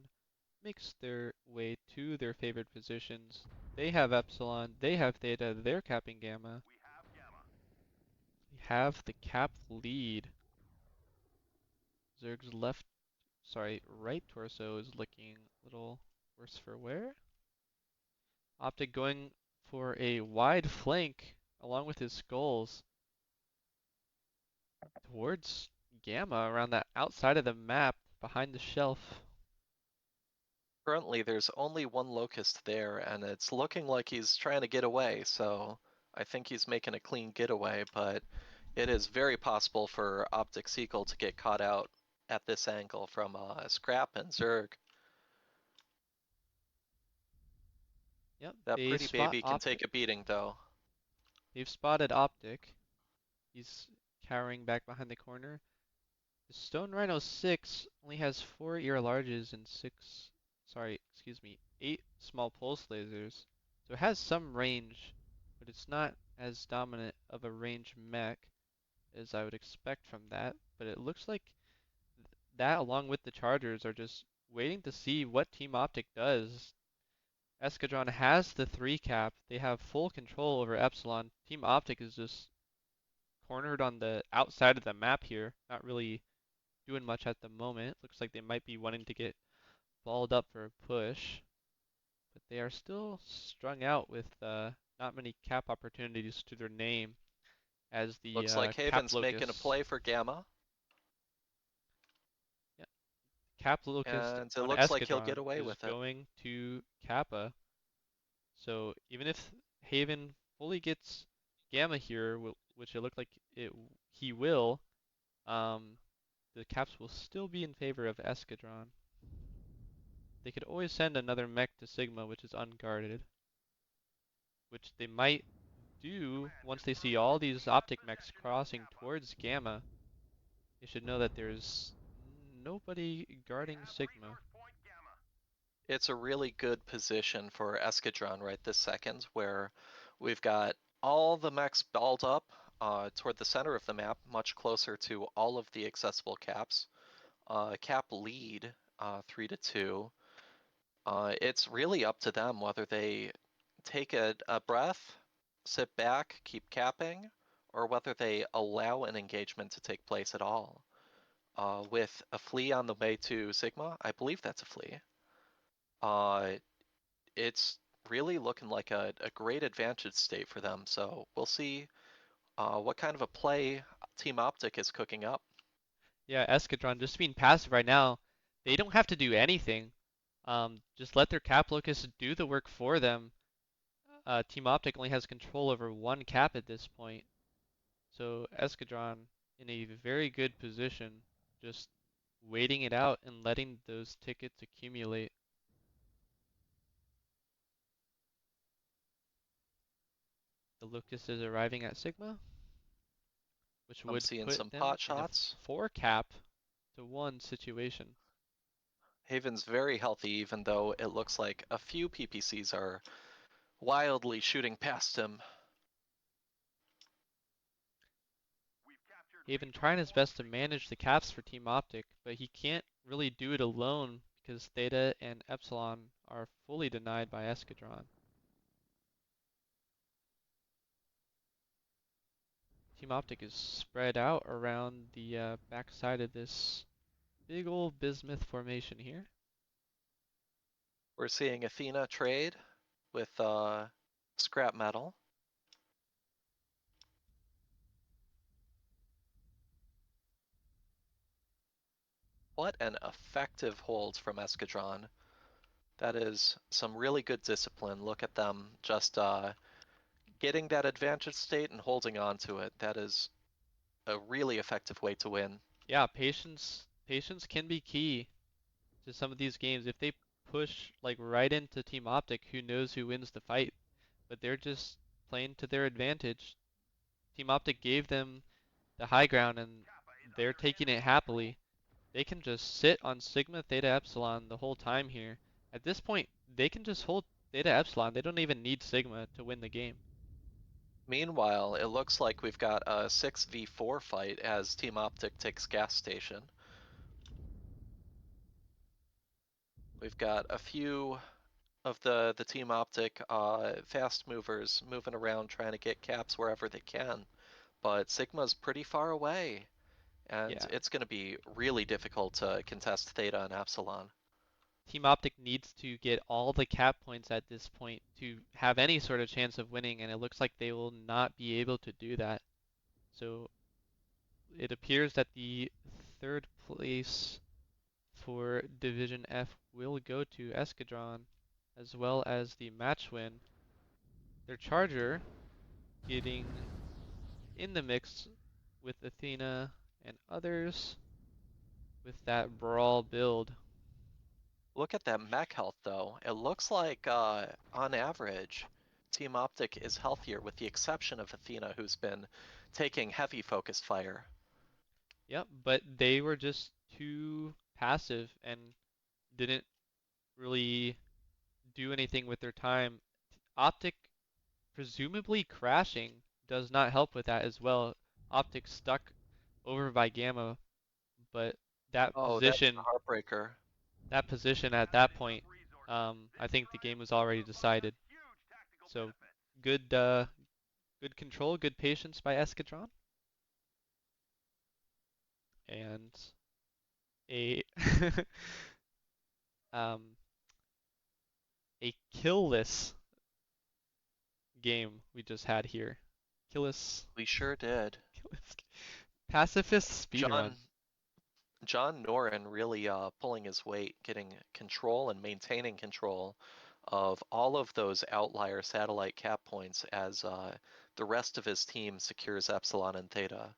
makes their way to their favored positions. They have Epsilon, they have Theta, they're capping Gamma. They have the cap lead. Zerg's right torso is looking a little worse for wear. Optic going for a wide flank along with his skulls towards Gamma around that outside of the map behind the shelf. Currently, there's only one Locust there, and it's looking like he's trying to get away, so I think he's making a clean getaway, but it is very possible for Optic Seagull to get caught out at this angle from Scrap and Zerg. Yep, That they pretty spot baby can Optic. take a beating, though. They've spotted Optic. He's cowering back behind the corner. The Stone Rhino 6 only has 4 ear larges and 8 small pulse lasers. So it has some range, but it's not as dominant of a range mech as I would expect from that, but it looks like that along with the Chargers are just waiting to see what Team Optic does. Escadron has the 3 cap. They have full control over Epsilon. Team Optic is just cornered on the outside of the map here, not really doing much at the moment. Looks like they might be wanting to get balled up for a push, but they are still strung out with not many cap opportunities to their name as the Looks like cap Haven's making a locust. play for Gamma, Yeah, cap locust and it on looks like he'll get Escadron away is with it. going to Kappa. So even if Haven fully gets Gamma here, which it looked like he will, um, the caps will still be in favor of Escadron. They could always send another mech to Sigma, which is unguarded, which they might do once they see all these optic mechs crossing towards Gamma. They should know that there's nobody guarding Sigma. It's a really good position for Escadron right this second, where we've got all the mechs balled up toward the center of the map, much closer to all of the accessible caps. Cap lead 3-2. It's really up to them whether they take a breath, sit back, keep capping, or whether they allow an engagement to take place at all. With a flea on the way to Sigma, I believe that's a flea. Uh, it's really looking like a great advantage state for them. So we'll see what kind of a play Team Optic is cooking up. Yeah, Escadron just being passive right now. They don't have to do anything. Just let their cap locus do the work for them. Team Optic only has control over 1 cap at this point. So Escadron in a very good position, just waiting it out and letting those tickets accumulate. The Lucas is arriving at Sigma, which I'm would seeing put some them pot in a shots. 4 cap to 1 situation. Haven's very healthy, even though it looks like a few PPCs are wildly shooting past him. Haven trying his best to manage the caps for Team Optic, but he can't really do it alone because Theta and Epsilon are fully denied by Escadron. Team Optic is spread out around the backside of this big old bismuth formation here. We're seeing Athena trade with scrap metal. What an effective hold from Escadron. That is some really good discipline. Look at them just getting that advantage state and holding on to it. That is a really effective way to win. Yeah, patience can be key to some of these games. If they push like right into Team Optic, who knows who wins the fight? But they're just playing to their advantage. Team Optic gave them the high ground and they're taking it happily. They can just sit on Sigma Theta Epsilon the whole time here. At this point, they can just hold Theta Epsilon. They don't even need Sigma to win the game. Meanwhile, it looks like we've got a 6v4 fight as Team Optic takes gas station. We've got a few of the Team Optic fast movers moving around trying to get caps wherever they can, but Sigma's pretty far away, and Yeah, it's going to be really difficult to contest Theta and Epsilon. Team Optic needs to get all the cap points at this point to have any sort of chance of winning, and it looks like they will not be able to do that. So it appears that the third place for Division F will go to Escadron, as well as the match win. Their Charger getting in the mix with Athena and others with that Brawl build. Look at that mech health though. It looks like on average, Team Optic is healthier with the exception of Athena, who's been taking heavy focused fire. Yep, but they were just too passive and didn't really do anything with their time. Optic presumably crashing does not help with that as well. Optic stuck over by Gamma, but that Oh, that's the position, heartbreaker. that position at that point, I think the game was already decided. So good, good control, good patience by Escadron, and a um, a killless game we just had here. Killless, We sure did. killless, pacifist speedrun. John John Noren really pulling his weight, getting control and maintaining control of all of those outlier satellite cap points as the rest of his team secures Epsilon and Theta.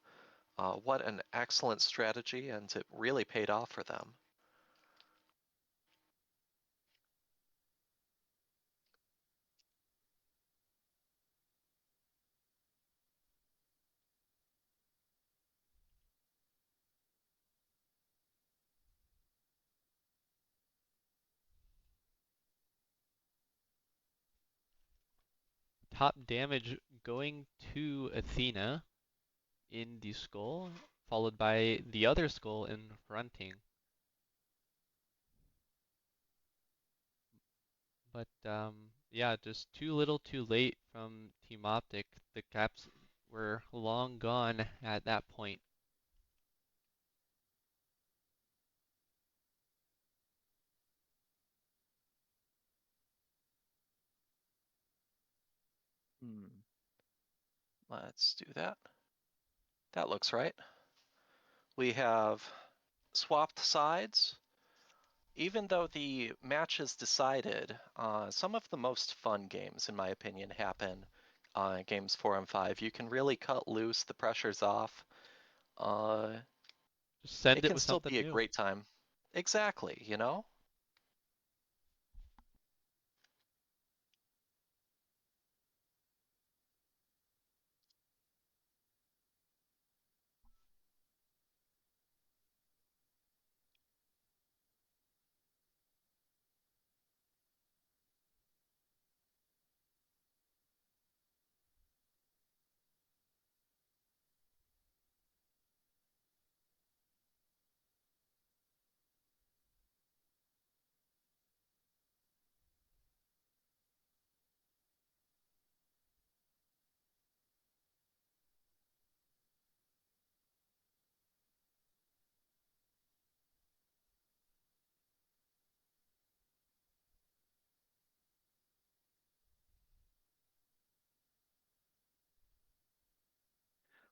What an excellent strategy, and it really paid off for them. Top damage going to Athena in the skull, followed by the other skull in fronting. But yeah, just too little too late from Team Optic. The caps were long gone at that point. Hmm. Let's do that. That looks right. We have swapped sides. Even though the match is decided, some of the most fun games, in my opinion, happen games 4 and 5. You can really cut loose, the pressure's off. Uh, Just send it it can with still something be a new. great time. Exactly, you know?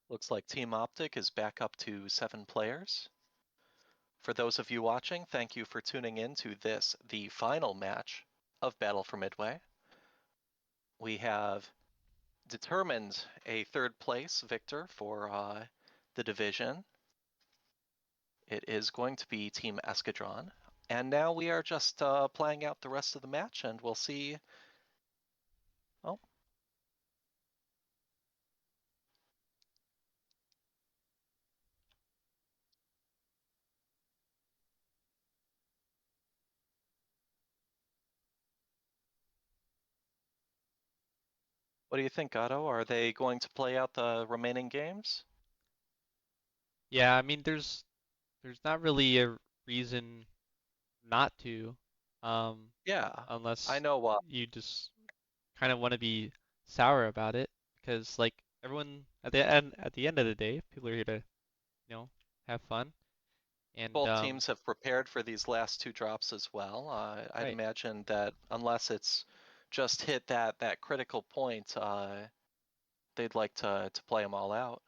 Looks like Team Optic is back up to 7 players. For those of you watching, thank you for tuning in to this, the final match of Battle for Midway. We have determined a third place victor for the division. It is going to be Team Escadron. And now we are just playing out the rest of the match, and we'll see. Oh, what do you think, Otto? Are they going to play out the remaining games? Yeah, I mean there's not really a reason not to, um, Yeah, I unless know. you just kind of want to be sour about it, because like everyone at the end of the day, people are here to have fun, and Both teams have prepared for these last 2 drops as well. I'd right, imagine that unless it's just hit that critical point, they'd like to play them all out.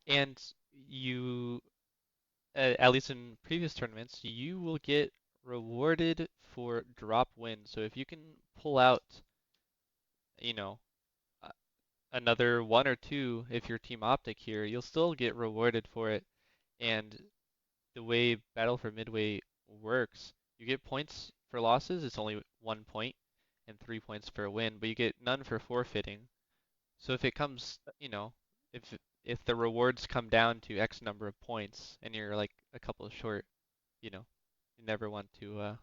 and you at least in previous tournaments, you will get rewarded for drop wins. So if you can pull out, you know, a- another one or two, if you're Team Optic here, you'll still get rewarded for it. And the way Battle for Midway works, you get points for losses, it's only 1 point, and 3 points for a win, but you get none for forfeiting. So if it comes, if the rewards come down to X number of points and you're like a couple short, you know, you never want to.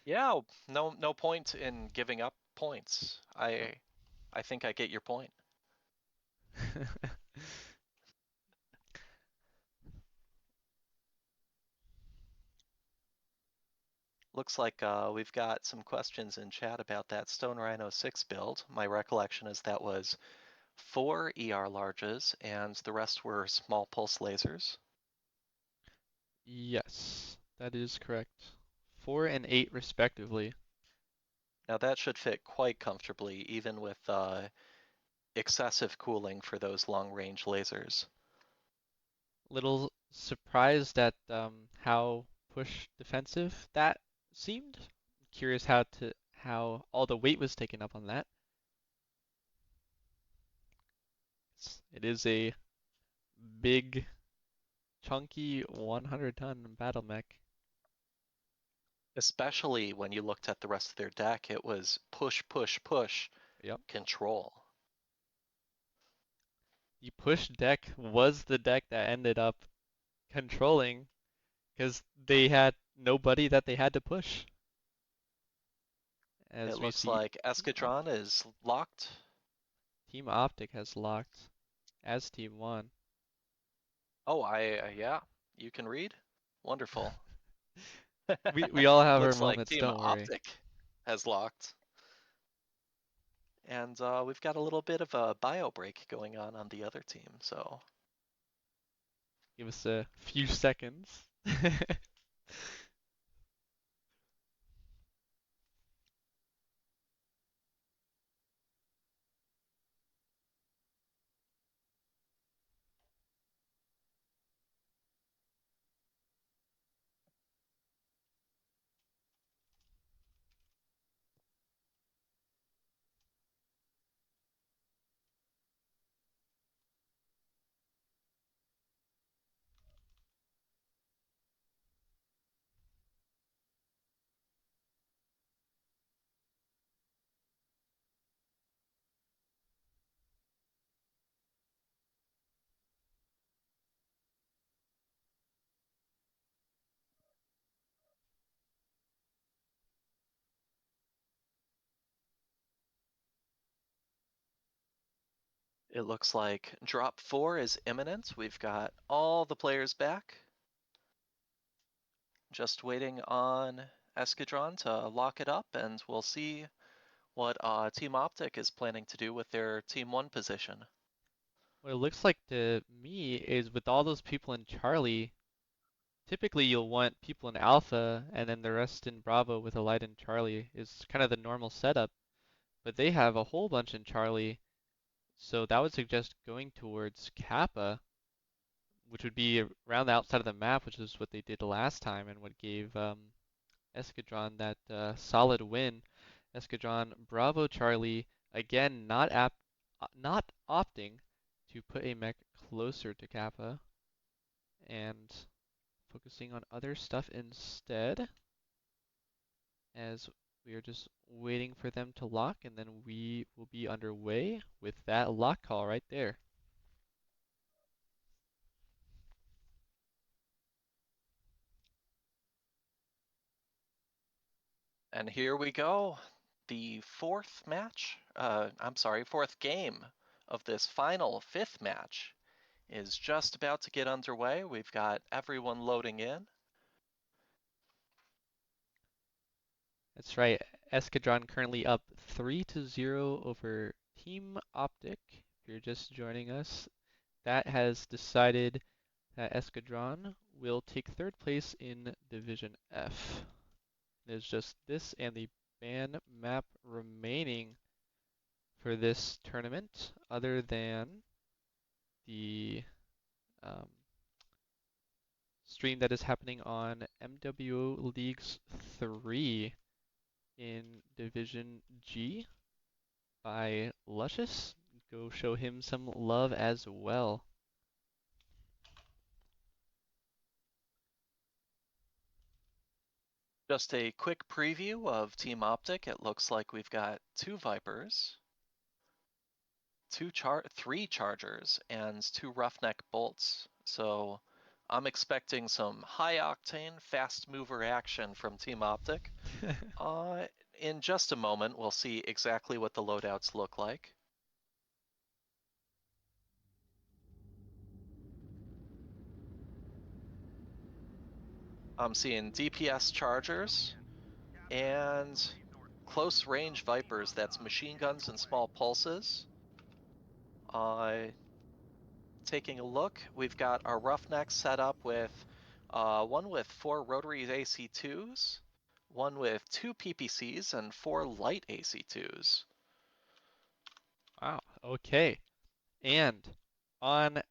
Yeah, no point in giving up points. No. I think I get your point. Looks like we've got some questions in chat about that Stone Rhino 6 build. My recollection is that was 4 ER larges and the rest were small pulse lasers. Yes, that is correct. 4 and 8 respectively. Now that should fit quite comfortably, even with excessive cooling for those long-range lasers. Little surprised at how push defensive that seemed. Curious how all the weight was taken up on that. It is a big, chunky 100-ton battle mech. Especially when you looked at the rest of their deck, it was push, push, push, Yep. control. The push deck was the deck that ended up controlling because they had nobody that they had to push. It As we looks see, like Escadron is locked. Team Optic has locked as Team 1. Oh, yeah, you can read? Wonderful. We all have our Looks like moments, Team don't worry. Optic has locked. And we've got a little bit of a bio break going on the other team, so Give us a few seconds. it looks like drop 4 is imminent. We've got all the players back. Just waiting on Escadron to lock it up, and we'll see what Team Optic is planning to do with their Team 1 position. What it looks like to me is with all those people in Charlie, typically you'll want people in Alpha and then the rest in Bravo with a light in Charlie is kind of the normal setup. But they have a whole bunch in Charlie, so that would suggest going towards Kappa, which would be around the outside of the map, which is what they did last time and what gave Escadron that solid win. Escadron Bravo Charlie again not opting to put a mech closer to Kappa and focusing on other stuff instead, as we are just waiting for them to lock, and then we will be underway with that lock call right there. And here we go. The fourth game of this final fifth match is just about to get underway. We've got everyone loading in. That's right. Escadron currently up 3-0 over Team Optic. If you're just joining us, that has decided that Escadron will take third place in Division F. There's just this and the ban map remaining for this tournament, other than the um, stream that is happening on MWO Leagues 3 in Division G by Luscious. Go show him some love as well. Just a quick preview of Team Optic. It looks like we've got 2 Vipers, 3 Chargers, and 2 Roughneck Bolts. So I'm expecting some high octane, fast mover action from Team Optic. In just a moment, we'll see exactly what the loadouts look like. I'm seeing DPS chargers and close range Vipers. That's machine guns and small pulses. Taking a look, we've got our Roughnecks set up with one with 4 rotary AC2s, one with 2 PPCs, and 4 light AC2s. Wow. Okay. And on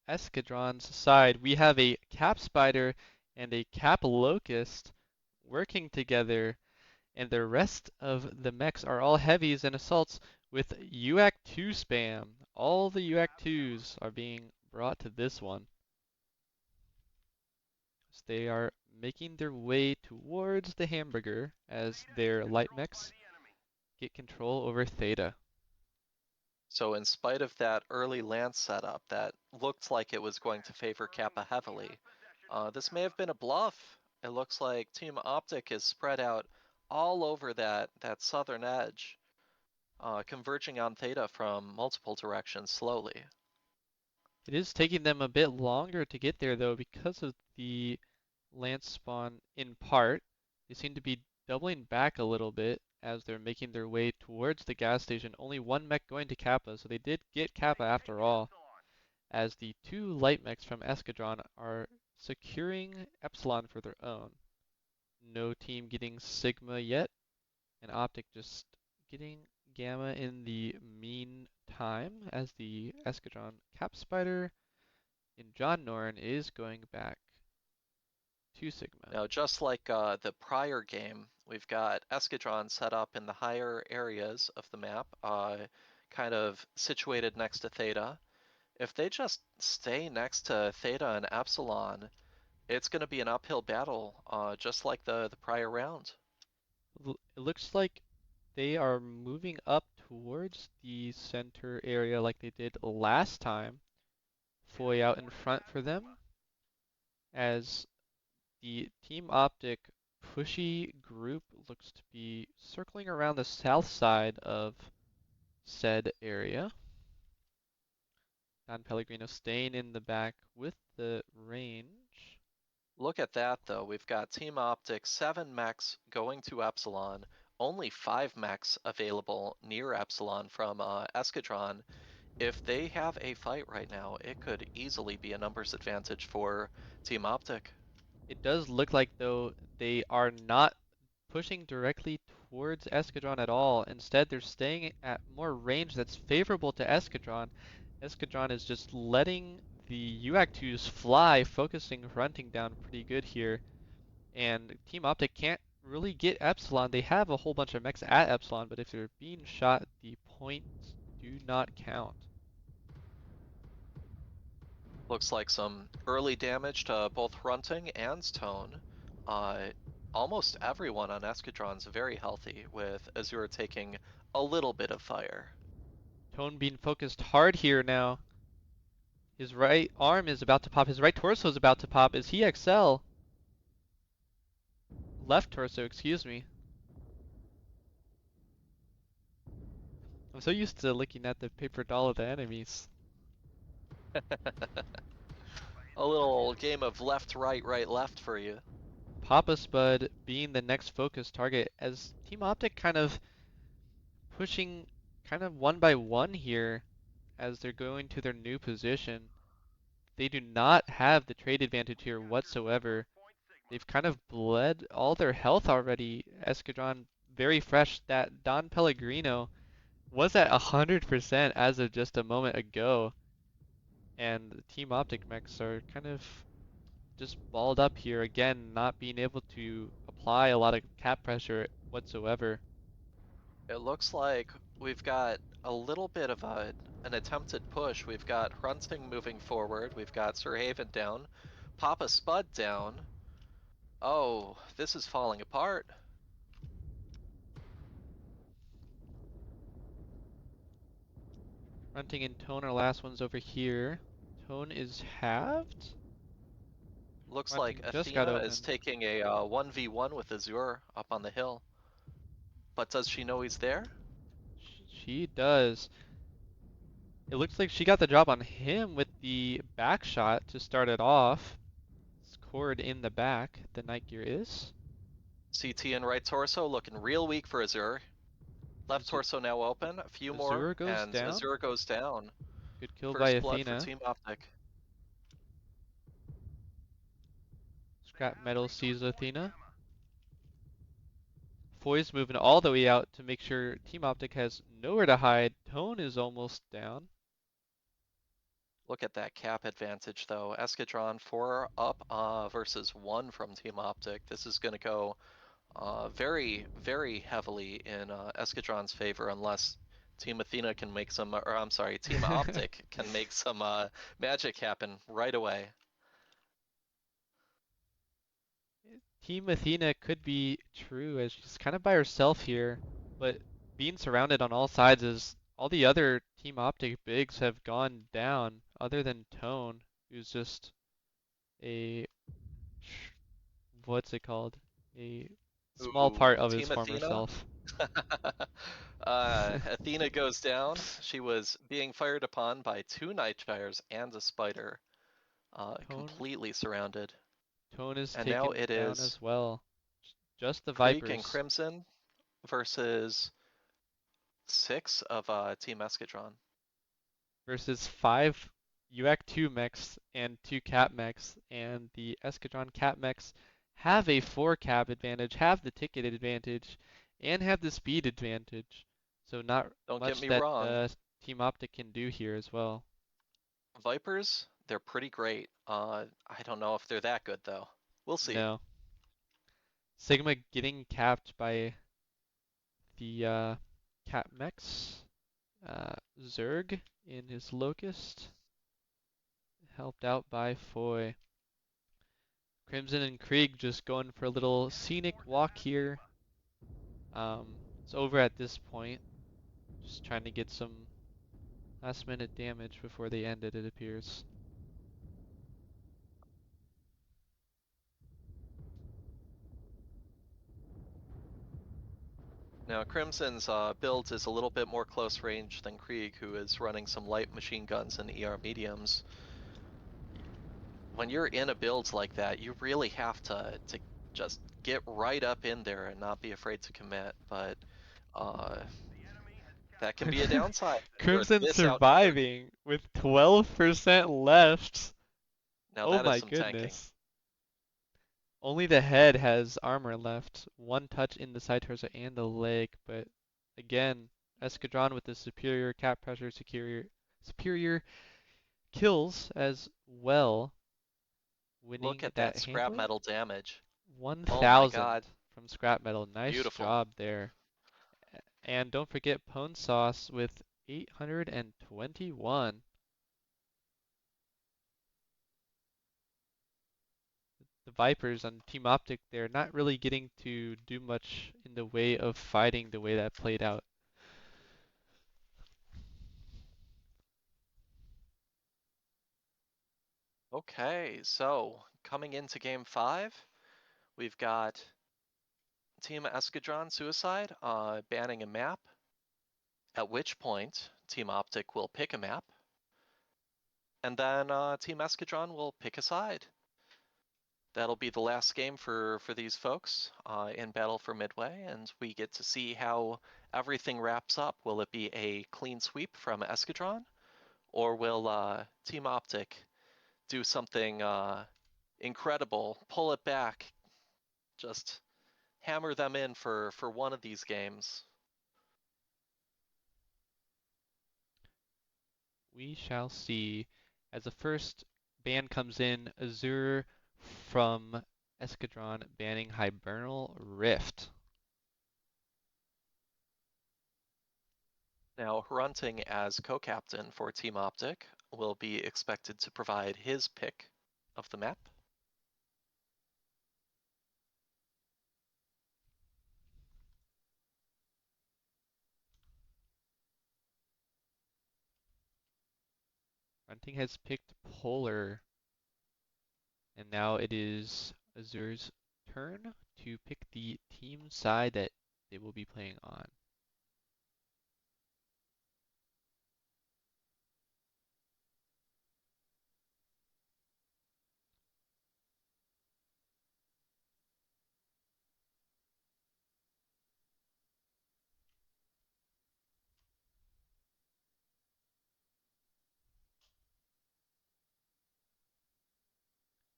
Escadron's side, we have a Cap Spider and a Cap Locust working together, and the rest of the mechs are all heavies and assaults with UAC 2 spam. All the UAC 2s are being brought to this one. So they are making their way towards the hamburger as their light mechs get control over Theta. So in spite of that early lance setup that looked like it was going to favor Kappa heavily, this may have been a bluff. It looks like Team Optic is spread out all over that southern edge, converging on Theta from multiple directions slowly. It is taking them a bit longer to get there though because of the Lance spawn in part. They seem to be doubling back a little bit as they're making their way towards the gas station. Only one mech going to Kappa, so they did get Kappa after all, as the 2 light mechs from Escadron are securing Epsilon for their own. No team getting Sigma yet, and Optic just getting Gamma in the meantime as the Escadron Cap Spider in John Norn is going back to Sigma. Now, just like the prior game, we've got Escadron set up in the higher areas of the map, kind of situated next to Theta. If they just stay next to Theta and Epsilon, it's going to be an uphill battle, just like the prior round. It looks like they are moving up towards the center area like they did last time. Foy out in front for them as the Team Optic pushy group looks to be circling around the south side of said area. Don Pellegrino staying in the back with the range. Look at that, though. We've got Team Optic, 7 mechs going to Epsilon, only 5 mechs available near Epsilon from Escadron. If they have a fight right now, it could easily be a numbers advantage for Team Optic. It does look like though they are not pushing directly towards Escadron at all. Instead, they're staying at more range that's favorable to Escadron. Escadron is just letting the UAC-2s fly, focusing Runting down pretty good here. And Team Optic can't really get Epsilon. They have a whole bunch of mechs at Epsilon, but if they're being shot, the points do not count. Looks like some early damage to both Runting and Tone. Uh, Almost everyone on Escadron's very healthy, with Azure taking a little bit of fire. Tone being focused hard here now. His right arm is about to pop. His right torso is about to pop. Is he XL? Left torso, excuse me. I'm so used to looking at the paper doll of the enemies. A little game of left, right, right, left for you. Papa Spud being the next focus target as Team Optic kind of pushing kind of one by one here as they're going to their new position. They do not have the trade advantage here whatsoever. They've kind of bled all their health already. Escadron very fresh. That Don Pellegrino was at 100% as of just a moment ago. And the Team Optic mechs are kind of just balled up here again, not being able to apply a lot of cap pressure whatsoever. It looks like we've got a little bit of an attempted push. We've got Hunting moving forward. We've got Sir Haven down. Papa Spud down. Oh, this is falling apart. Runting and Tone are last ones over here. Tone is halved. Looks like Runting just got Athena is open. taking a 1v1 with Azure up on the hill. But does she know he's there? She does. It looks like she got the drop on him with the back shot to start it off. It's cord in the back, the Night Gear is. CT and right torso looking real weak for Azure. Left Azure, torso now open. A few more, Azure goes and down. Azure goes down. Good kill by First blood for Athena. Team Optic. Scrap Metal sees Athena. Foy's moving all the way out to make sure Team Optic has nowhere to hide. Tone is almost down. Look at that cap advantage though. Escadron 4 up versus 1 from Team Optic. This is going to go very, very heavily in Escadron's favor unless Team Athena can make some, or I'm sorry, Team Optic can make some magic happen right away. Team Athena could be true as she's kind of by herself here, but being surrounded on all sides is all the other Team Optic bigs have gone down other than Tone, who's just a, what's it called? A small Ooh, part of his Team former Athena? self. Athena goes down. She was being fired upon by 2 Nightshires and a Spider. Tone, Completely surrounded. Tone is And now taken it down is as well. Just the Krieg and Vipers Crimson versus 6 of Team Escadron. versus 5 UAC 2 mechs and 2 cap mechs, and the Escadron cap mechs have a 4 cap advantage, have the ticket advantage, and have the speed advantage. So not Don't get much me that wrong, Team Optic can do here as well. Vipers, they're pretty great. I don't know if they're that good though. We'll see. No. Sigma getting capped by the cap mechs. Zerg in his Locust, helped out by Foy. Crimson and Krieg just going for a little scenic walk here. It's over at this point. Just trying to get some last minute damage before they end it, it appears. Now Crimson's build is a little bit more close range than Krieg, who is running some light machine guns and ER mediums. When you're in a build like that, you really have to just get right up in there and not be afraid to commit. But uh, that can be a downside when you're Crimson this outnumbered. surviving with 12% left. Now Oh that is my some tanking. goodness. Only the head has armor left. One touch in the side torso and the leg, but again, Escadron with the superior cap pressure, superior kills as well, Look winning at that that scrap handily. metal damage. Oh my 1,000 god, from Scrap Metal. Nice beautiful. job there. And don't forget Pwn Sauce with 821. The Vipers on Team Optic, they're not really getting to do much in the way of fighting the way that played out. Okay, so coming into game 5, we've got Team Escadron Suicide banning a map, at which point Team Optic will pick a map, and then Team Escadron will pick a side. That'll be the last game for these folks in Battle for Midway, and we get to see how everything wraps up. Will it be a clean sweep from Escadron, or will Team Optic do something incredible, pull it back, just hammer them in for one of these games? We shall see. As the first ban comes in, Azure from Escadron banning Hibernal Rift. Now, Hrunting as co-captain for Team Optic will be expected to provide his pick of the map. Runting has picked Polar, and now it is Azure's turn to pick the team side that they will be playing on.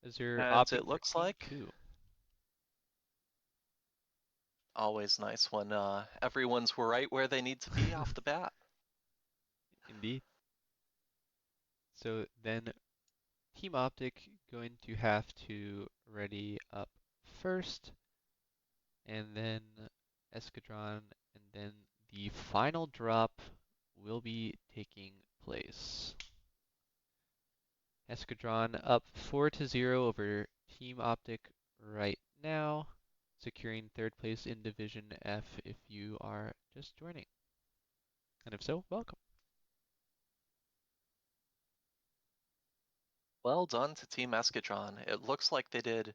as you're And opting it for looks Team like 2. always nice when everyone's right where they need to be off the bat. Indeed. So then Team Optic going to have to ready up first, and then Escadron, and then the final drop will be taking place. Escadron up 4-0 over Team Optic right now, securing third place in Division F if you are just joining. And if so, welcome. Well done to Team Escadron. It looks like they did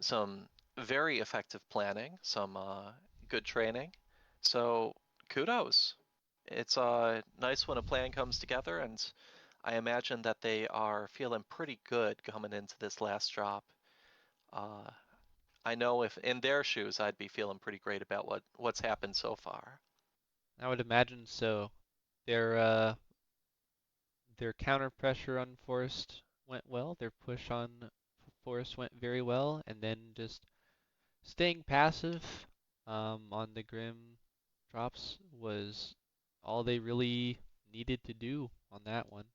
some very effective planning, some good training. So kudos. It's nice when a plan comes together, and I imagine that they are feeling pretty good coming into this last drop. Uh, I know if in their shoes, I'd be feeling pretty great about what's happened so far. I would imagine so. Their their counter pressure on Forest went well. Their push on Forest went very well, and then just staying passive on the Grim drops was all they really needed to do on that one.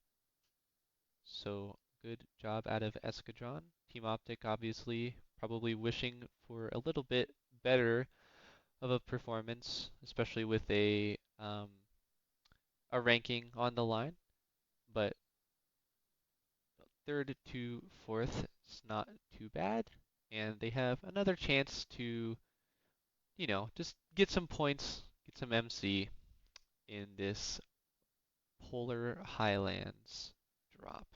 So good job out of Escadron. Team Optic obviously probably wishing for a little bit better of a performance, especially with a ranking on the line. But third to fourth is not too bad, and they have another chance to, just get some points, get some MC in this Polar Highlands drop.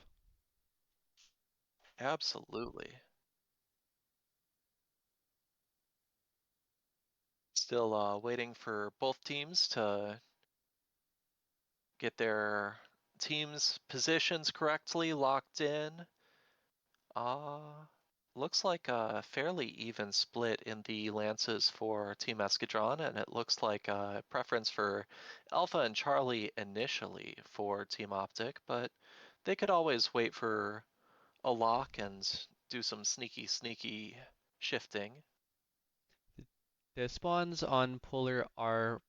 Absolutely. Still waiting for both teams to get their teams' positions correctly locked in. Uh, Looks like a fairly even split in the lances for Team Escadron, and it looks like a preference for Alpha and Charlie initially for Team Optic, but they could always wait for a lock and do some sneaky shifting. The spawns on Polar are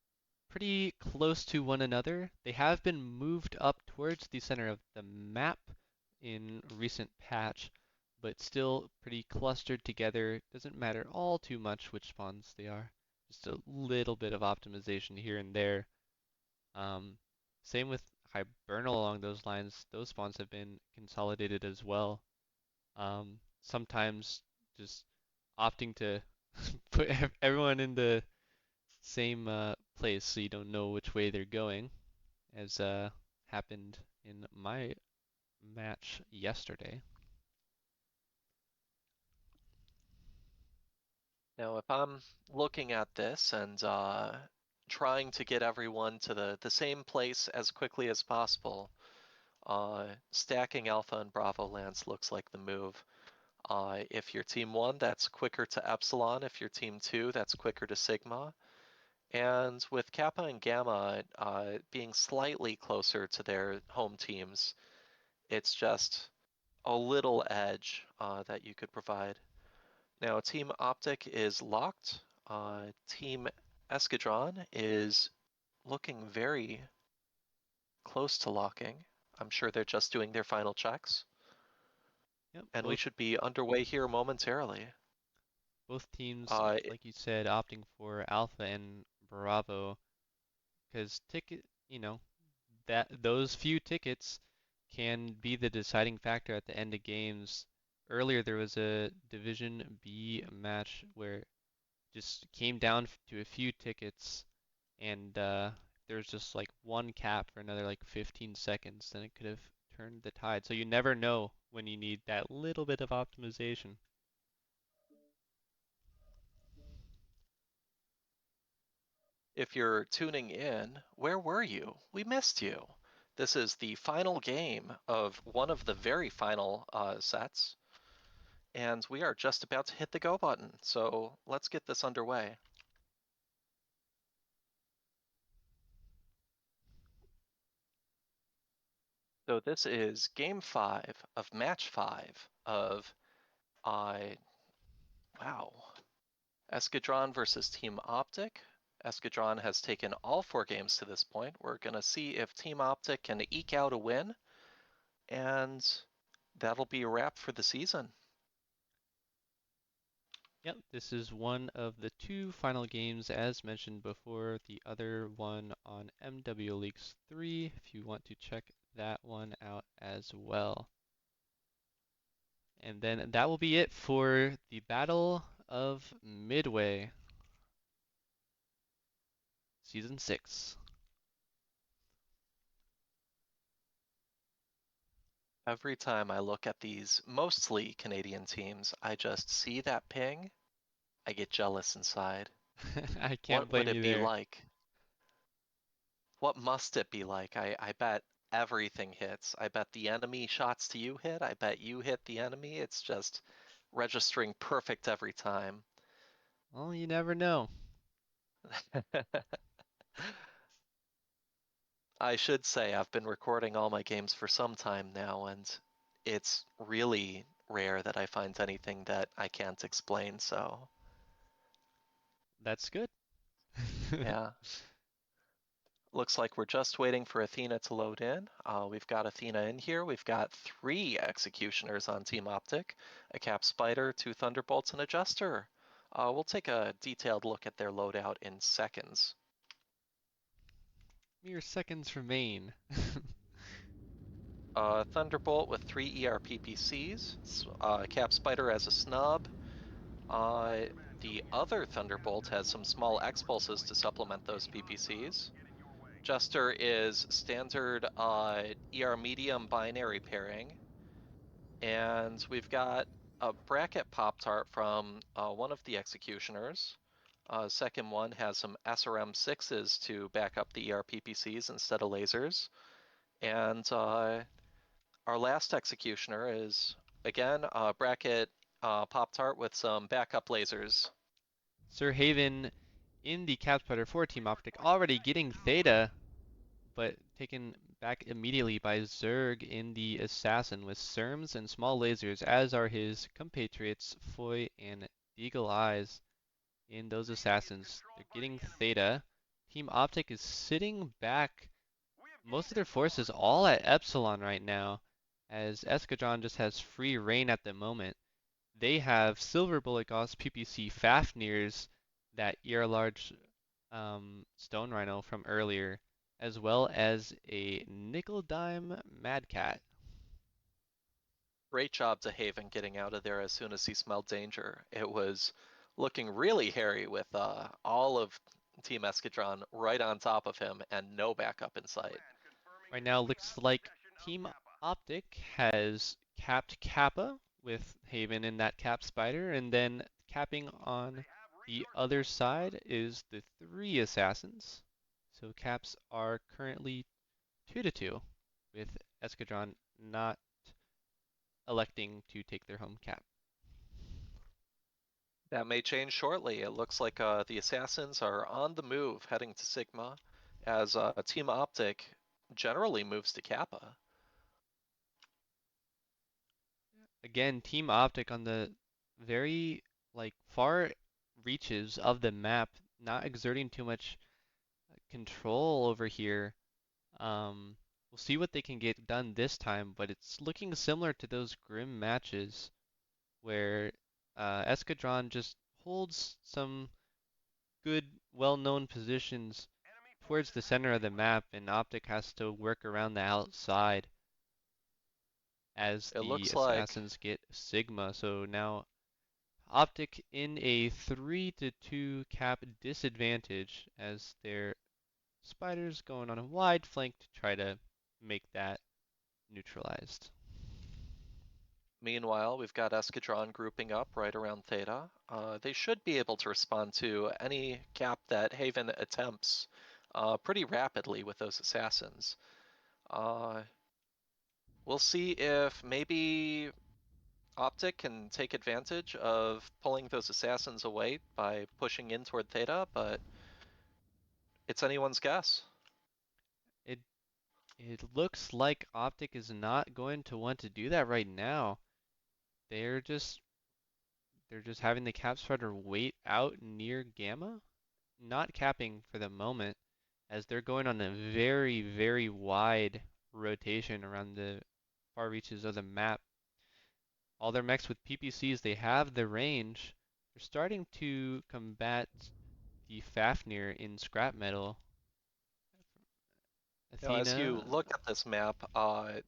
pretty close to one another. They have been moved up towards the center of the map in recent patch, but still pretty clustered together. Doesn't matter all too much which spawns they are. Just a little bit of optimization here and there. Um, Same with Hibernal along those lines. Those spawns have been consolidated as well. Sometimes just opting to put everyone in the same place so you don't know which way they're going, as happened in my match yesterday. Now, if I'm looking at this and trying to get everyone to the same place as quickly as possible, stacking Alpha and Bravo lands looks like the move. If you're Team 1, that's quicker to Epsilon. If you're Team 2, that's quicker to Sigma. And with Kappa and Gamma being slightly closer to their home teams, it's just a little edge that you could provide. Now, Team Optic is locked. Team Escadron is looking very close to locking. I'm sure they're just doing their final checks. Yep, And we both should be underway here momentarily. both teams, Uh, like you said, opting for Alpha and Bravo because ticket, that those few tickets can be the deciding factor at the end of games. Earlier there was a Division B match where just came down to a few tickets, and there's just like one cap for another like 15 seconds, then it could have turned the tide. So you never know when you need that little bit of optimization. if you're tuning in, where were you? We missed you. This is the final game of one of the very final sets, and we are just about to hit the go button. So let's get this underway. So this is game 5 of match 5 of I wow. Escadron versus Team Optic. Escadron has taken all 4 games to this point. We're going to see if Team Optic can eke out a win, and that'll be a wrap for the season. Yep, this is one of the 2 final games as mentioned before. The other one on MW Leagues 3, if you want to check that one out as well. And then that will be it for the Battle of Midway, Season 6. Every time I look at these mostly Canadian teams, I just see that ping. I get jealous inside. I can't What would blame it you be there. like? What must it be like? I bet everything hits. I bet the enemy shots to you hit. I bet you hit the enemy. It's just registering perfect every time. Well, you never know. I should say I've been recording all my games for some time now, and it's really rare that I find anything that I can't explain, so That's good. yeah. Looks like we're just waiting for Athena to load in. We've got Athena in here. We've got 3 Executioners on Team Optic, a Cap Spider, 2 Thunderbolts, and a Jester. We'll take a detailed look at their loadout in seconds. Mere seconds remain. Thunderbolt with 3 ERPPCs, Cap Spider as a snub. Uh, the other Thunderbolt has some small X-Pulses to supplement those PPCs. Jester is standard ER medium binary pairing. And we've got a bracket Pop-Tart from one of the Executioners. Second one has some SRM6s to back up the ERPPCs instead of lasers. And our last Executioner is, again, a bracket Pop-Tart with some backup lasers. Sir Haven in the Cap Spider 4 Team Optic already getting Theta, but taken back immediately by Zerg in the Assassin with Serms and small lasers, as are his compatriots Foy and Eagle Eyes in those Assassins. They're getting Theta. Team Optic is sitting back most of their forces all at Epsilon right now, as Escadron just has free reign at the moment. They have Silver Bullet Gauss PPC Fafnir's, that ear large Stone Rhino from earlier, as well as a Nickel Dime Mad Cat. Great job to Haven getting out of there as soon as he smelled danger. It was looking really hairy with all of Team Escadron right on top of him and no backup in sight. Right now, looks like Team Optic has capped Kappa with Haven in that Cap Spider, and then capping on the other side is the 3 Assassins. So caps are currently 2-2, with Escadron not electing to take their home cap. That may change shortly. It looks like the Assassins are on the move heading to Sigma as Team Optic generally moves to Kappa. Again, Team Optic on the very far reaches of the map, not exerting too much control over here. We'll see what they can get done this time, but it's looking similar to those grim matches where Escadron just holds some good, well-known positions towards the center of the map, and Optic has to work around the outside as It the looks like Assassins get Sigma. So now Optic in a 3-2 cap disadvantage as their Spiders going on a wide flank to try to make that neutralized. meanwhile, we've got Escadron grouping up right around Theta. They should be able to respond to any cap that Haven attempts pretty rapidly with those Assassins. Uh, we'll see if maybe Optic can take advantage of pulling those Assassins away by pushing in toward Theta, but it's anyone's guess. It it looks like Optic is not going to want to do that right now. They're just They're just having the cap spreader wait out near Gamma, not capping for the moment, as they're going on a very, very wide rotation around the far reaches of the map. All their mechs with PPCs, they have the range. They're starting to combat the Fafnir in scrap metal. Now, as you Athena, look at this map,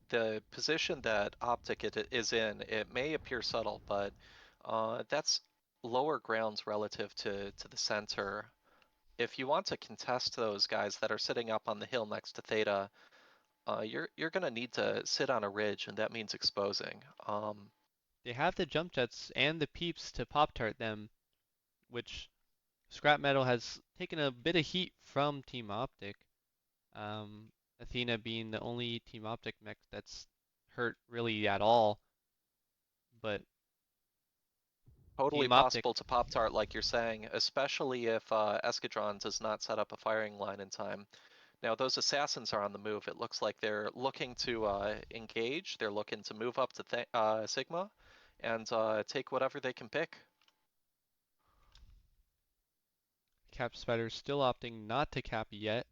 the position that Optic is in, it may appear subtle, but that's lower grounds relative to the center. If you want to contest those guys that are sitting up on the hill next to Theta, you're going to need to sit on a ridge, and that means exposing. they have the jump jets and the peeps to pop tart them, which scrap metal has taken a bit of heat from Team Optic. Um, Athena being the only Team Optic mech that's hurt really at all, but Totally Team Optic, possible to pop tart, like you're saying, especially if Escadron does not set up a firing line in time. Now, those assassins are on the move. It looks like they're looking to engage. They're looking to move up to Sigma and take whatever they can pick. Cap Spider still opting not to cap yet.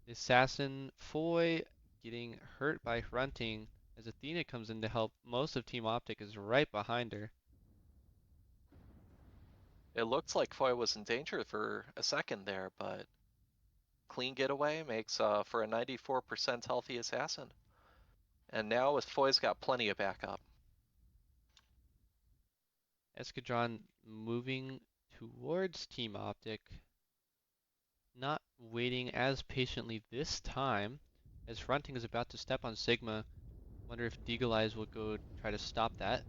Assassin Foy getting hurt by Hrunting as Athena comes in to help. Most of Team Optic is right behind her. It looked like Foy was in danger for a second there, but clean getaway makes for a 94% healthy assassin. And now with Foy's got plenty of backup. Escadron moving towards Team Optic, not waiting as patiently this time as Hrunting is about to step on Sigma. Wonder if Deagle Eyes will go try to stop that,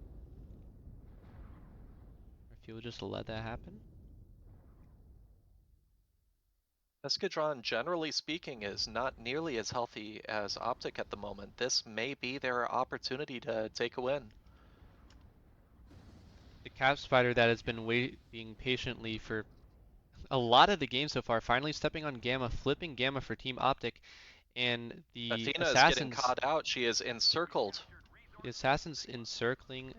or if he'll just let that happen. Escadron, generally speaking, is not nearly as healthy as Optic at the moment. This may be their opportunity to take a win. The Cap Spider that has been waiting patiently for a lot of the game so far, finally stepping on Gamma, flipping Gamma for Team Optic, and Athena is getting caught out. She is encircled. the Assassins encircling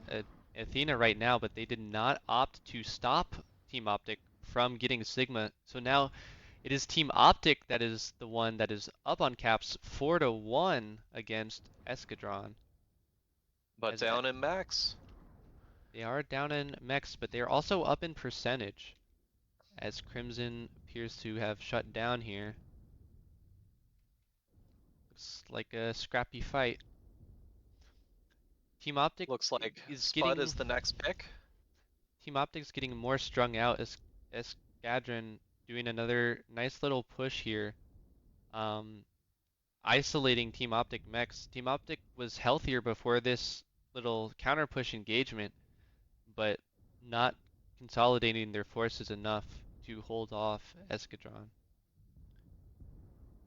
Athena right now, but they did not opt to stop Team Optic from getting Sigma. So now it is Team Optic that is the one that is up on caps 4-1 against Escadron. But As down in max. they are down in mechs, but they are also up in percentage, as Crimson appears to have shut down here. Looks like a scrappy fight. Team Optic Looks like is Spud getting is the next pick. Team Optic's getting more strung out as Escadron doing another nice little push here. Um, Isolating Team Optic mechs. Team Optic was healthier before this little counter push engagement, but not consolidating their forces enough to hold off Escadron.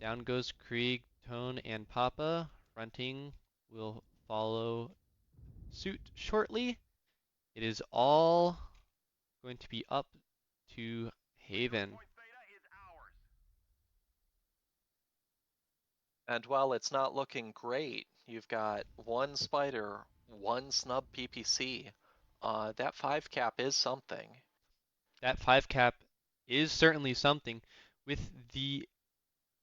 Down goes Krieg, Tone, and Papa. Fronting will follow suit shortly. It is all going to be up to Haven. And while it's not looking great, you've got one Spider, one snub PPC. That 5 cap is something. That 5 cap is certainly something, with the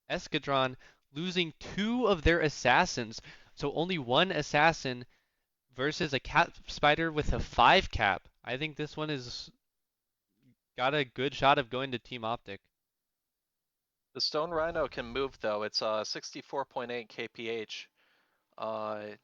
Escadron losing 2 of their assassins. So only one assassin versus a cat spider with a 5 cap. I think this one is got a good shot of going to Team Optic. The Stone Rhino can move though. It's 64.8 kph. Uh,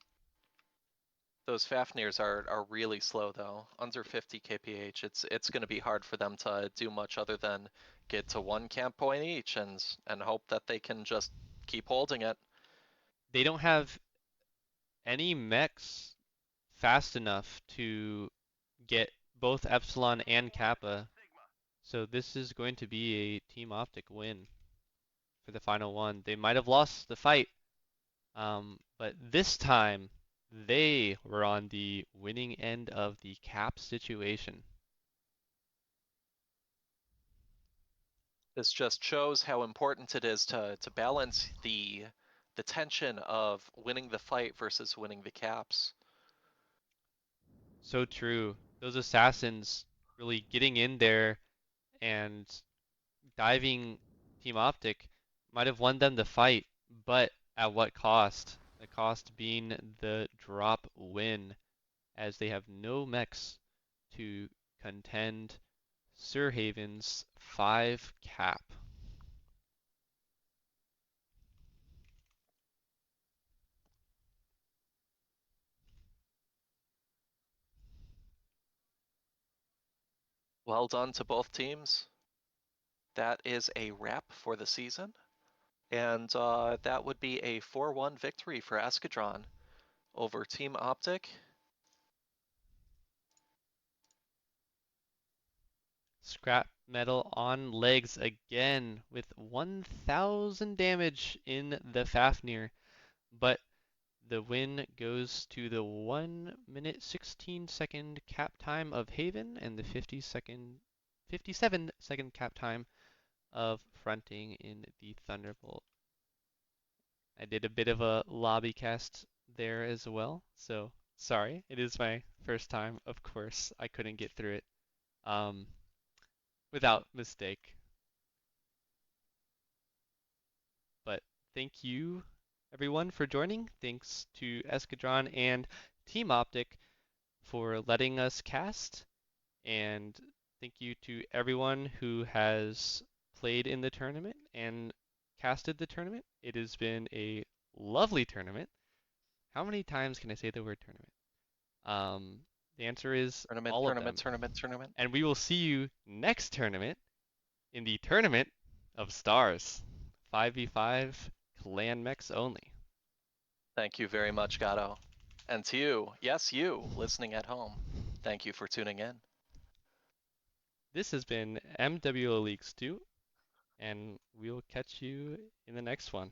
those Fafnirs are really slow though. Under 50 kph. It's going to be hard for them to do much other than get to one camp point each and hope that they can just keep holding it. They don't have any mechs fast enough to get both Epsilon and Kappa. So this is going to be a Team Optic win for the final one. They might have lost the fight, but this time they were on the winning end of the cap situation. This just shows how important it is to balance the tension of winning the fight versus winning the caps. So true. those assassins really getting in there and diving Team Optic might have won them the fight, but at what cost? The cost being the drop win, as they have no mechs to contend Sir Haven's 5 cap. Well done to both teams. That is a wrap for the season. And that would be a 4-1 victory for Escadron over Team Optic. Scrap metal on legs again with 1000 damage in the Fafnir, but the win goes to the 1 minute 16 second cap time of Haven and the 57-second cap time of Fronting in the Thunderbolt. I did a bit of a lobby cast there as well, so sorry. It is my first time, of course. I couldn't get through it um, without mistake. But thank you, everyone, for joining. Thanks to Escadron and Team Optic for letting us cast. And thank you to everyone who has played in the tournament and casted the tournament. It has been a lovely tournament. How many times can I say the word tournament? Um, the answer is Tournament, all of tournament, them. tournament, tournament. And we will see you next tournament in the Tournament of Stars. 5v5 clan mechs only. Thank you very much, Gato. And to you, yes, you, listening at home, thank you for tuning in. This has been MWO Leagues 2, and we'll catch you in the next one.